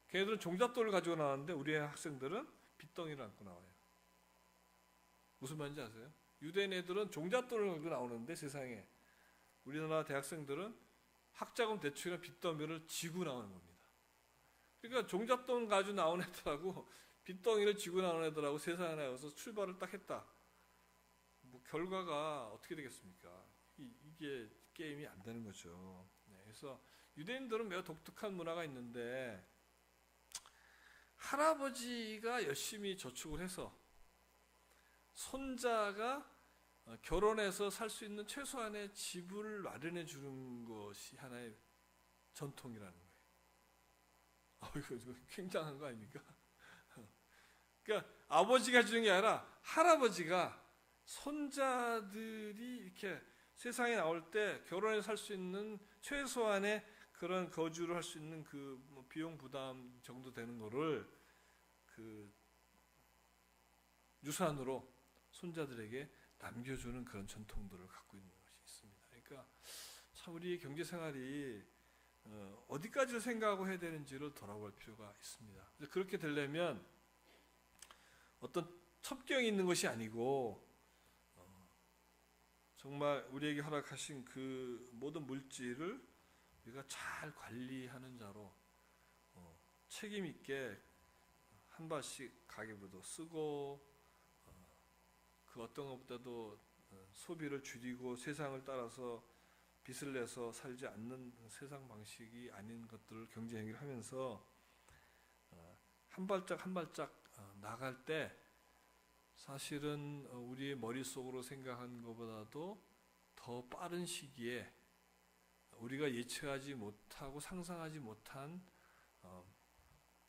걔네들은 종잣돈을 가지고 나왔는데 우리의 학생들은 빚덩이를 안고 나와요. 무슨 말인지 아세요? 유대인 애들은 종잣돈을 가지고 나오는데 세상에 우리나라 대학생들은 학자금 대출이나 빚더미를 지고 나오는 겁니다. 그러니까 종잣돈 가지고 나온 애들하고 빚덩이를 지고 나온 애들하고 세상에 나가서 출발을 딱 했다. 뭐 결과가 어떻게 되겠습니까? 이게 게임이 안 되는 거죠. 네, 그래서 유대인들은 매우 독특한 문화가 있는데, 할아버지가 열심히 저축을 해서 손자가 결혼해서 살 수 있는 최소한의 집을 마련해 주는 것이 하나의 전통이라는 거예요. 이거 굉장한 거 아닙니까? 그러니까 아버지가 주는 게 아니라 할아버지가 손자들이 이렇게 세상에 나올 때 결혼해서 살 수 있는 최소한의 그런 거주를 할 수 있는 그 비용 부담 정도 되는 거를 그 유산으로 손자들에게 남겨주는 그런 전통들을 갖고 있는 것이 있습니다. 그러니까 참 우리 경제 생활이 어디까지 생각하고 해야 되는지를 돌아볼 필요가 있습니다. 그렇게 되려면 어떤 첩경이 있는 것이 아니고 정말 우리에게 허락하신 그 모든 물질을 우리가 잘 관리하는 자로 책임 있게 한 발씩 가계부도 쓰고 그 어떤 것보다도 소비를 줄이고 세상을 따라서 빚을 내서 살지 않는 세상 방식이 아닌 것들을 경제 행위를 하면서 한 발짝 한 발짝 나갈 때 사실은 우리의 머릿속으로 생각한 것보다도 더 빠른 시기에 우리가 예측하지 못하고 상상하지 못한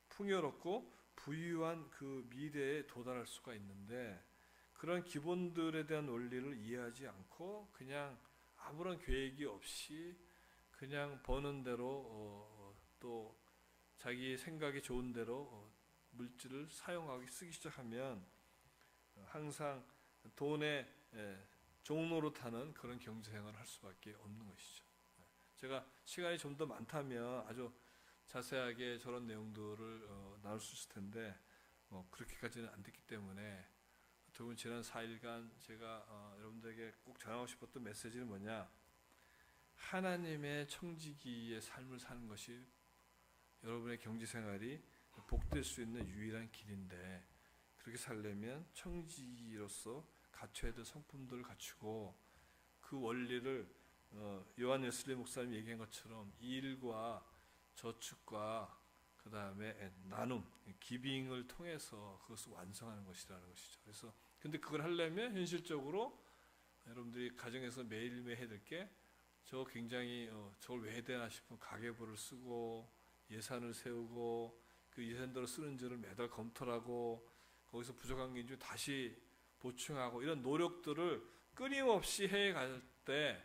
풍요롭고 부유한 그 미래에 도달할 수가 있는데, 그런 기본들에 대한 원리를 이해하지 않고 그냥 아무런 계획이 없이 그냥 버는 대로 또 자기 생각이 좋은 대로 물질을 사용하기 쓰기 시작하면 항상 돈의 종노릇하는 그런 경제생활을 할 수밖에 없는 것이죠. 제가 시간이 좀 더 많다면 아주 자세하게 저런 내용들을 나눌 수 있을 텐데 그렇게까지는 안 됐기 때문에, 더군 지난 4일간 제가 여러분들에게 꼭 전하고 싶었던 메시지는 뭐냐, 하나님의 청지기의 삶을 사는 것이 여러분의 경제생활이 복될 수 있는 유일한 길인데, 그렇게 살려면 청지기로서 갖춰야 될 성품들을 갖추고 그 원리를 요한 웨슬리 목사님 얘기한 것처럼 일과 저축과 그 다음에 나눔, 기빙을 통해서 그것을 완성하는 것이라는 것이죠. 그래서 근데 그걸 하려면 현실적으로 여러분들이 가정에서 매일매일 해야 될 게, 저 굉장히 저걸 왜 해야 되나 싶은 가계부를 쓰고 예산을 세우고 그 예산대로 쓰는지를 매달 검토를 하고 거기서 부족한 게 있으면 다시 보충하고, 이런 노력들을 끊임없이 해갈 때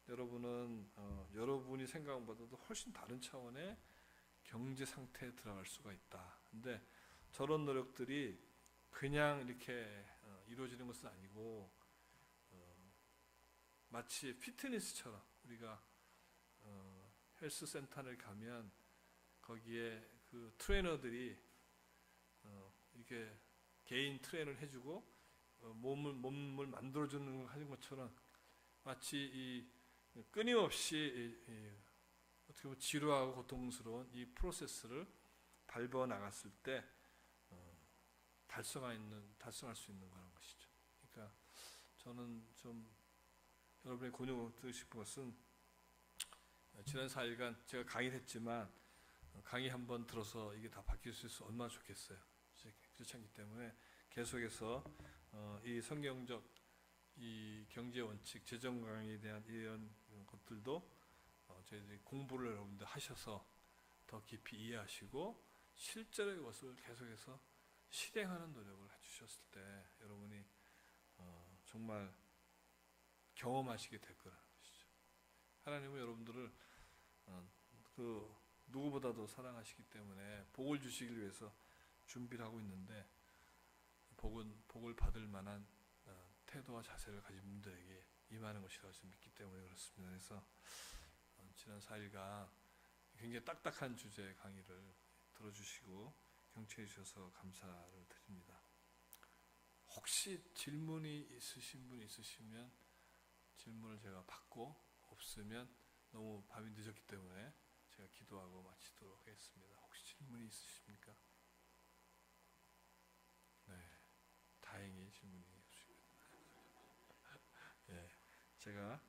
여러분은 여러분이 생각한 것보다도 훨씬 다른 차원의 경제 상태에 들어갈 수가 있다. 근데 저런 노력들이 그냥 이렇게 이루어지는 것은 아니고 마치 피트니스처럼 우리가 헬스 센터를 가면 거기에 그 트레이너들이 이렇게 개인 트레이너를 해주고 몸을 만들어주는 하는 것처럼 마치 이 끊임없이 어떻게 보면 지루하고 고통스러운 이 프로세스를 밟아 나갔을 때 달성할 수 있는 그런 것이죠. 그러니까 저는 좀 여러분의 권유를 드리고 싶은 것은, 지난 4일간 제가 강의를 했지만 강의 한번 들어서 이게 다 바뀔 수 있어 얼마나 좋겠어요. 그렇지 않기 때문에 계속해서 이 성경적 이 경제 원칙, 재정 강의에 대한 이런 것들도 저희들이 공부를 여러분들 하셔서 더 깊이 이해하시고 실제로 이것을 계속해서 실행하는 노력을 해주셨을 때 여러분이 정말 경험하시게 될 거라는 것이죠. 하나님은 여러분들을 그 누구보다도 사랑하시기 때문에 복을 주시기 위해서 준비를 하고 있는데 복을 받을 만한 태도와 자세를 가진 분들에게 임하는 것이라고 믿기 때문에 그렇습니다. 그래서 지난 4일간 굉장히 딱딱한 주제의 강의를 들어주시고 경청해 주셔서 감사를 드립니다. 혹시 질문이 있으신 분 있으시면 질문을 제가 받고 없으면 너무 밤이 늦었기 때문에 제가 기도하고 마치도록 하겠습니다. 혹시 질문이 있으십니까? 네, 다행히 질문이 없으시고요. 예, 제가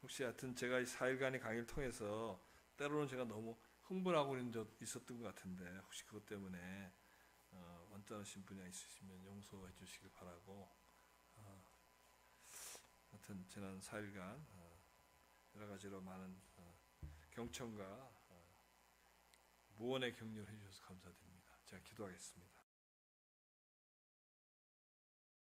혹시 하여튼 제가 이 4일간의 강의를 통해서 때로는 제가 너무 흥분하고 있는 적 있었던 것 같은데 혹시 그것 때문에 언짢으신 분이 있으시면 용서해 주시길 바라고 하여튼 지난 4일간 여러 가지로 많은 경청과 무언의 격려를 해주셔서 감사드립니다. 제가 기도하겠습니다.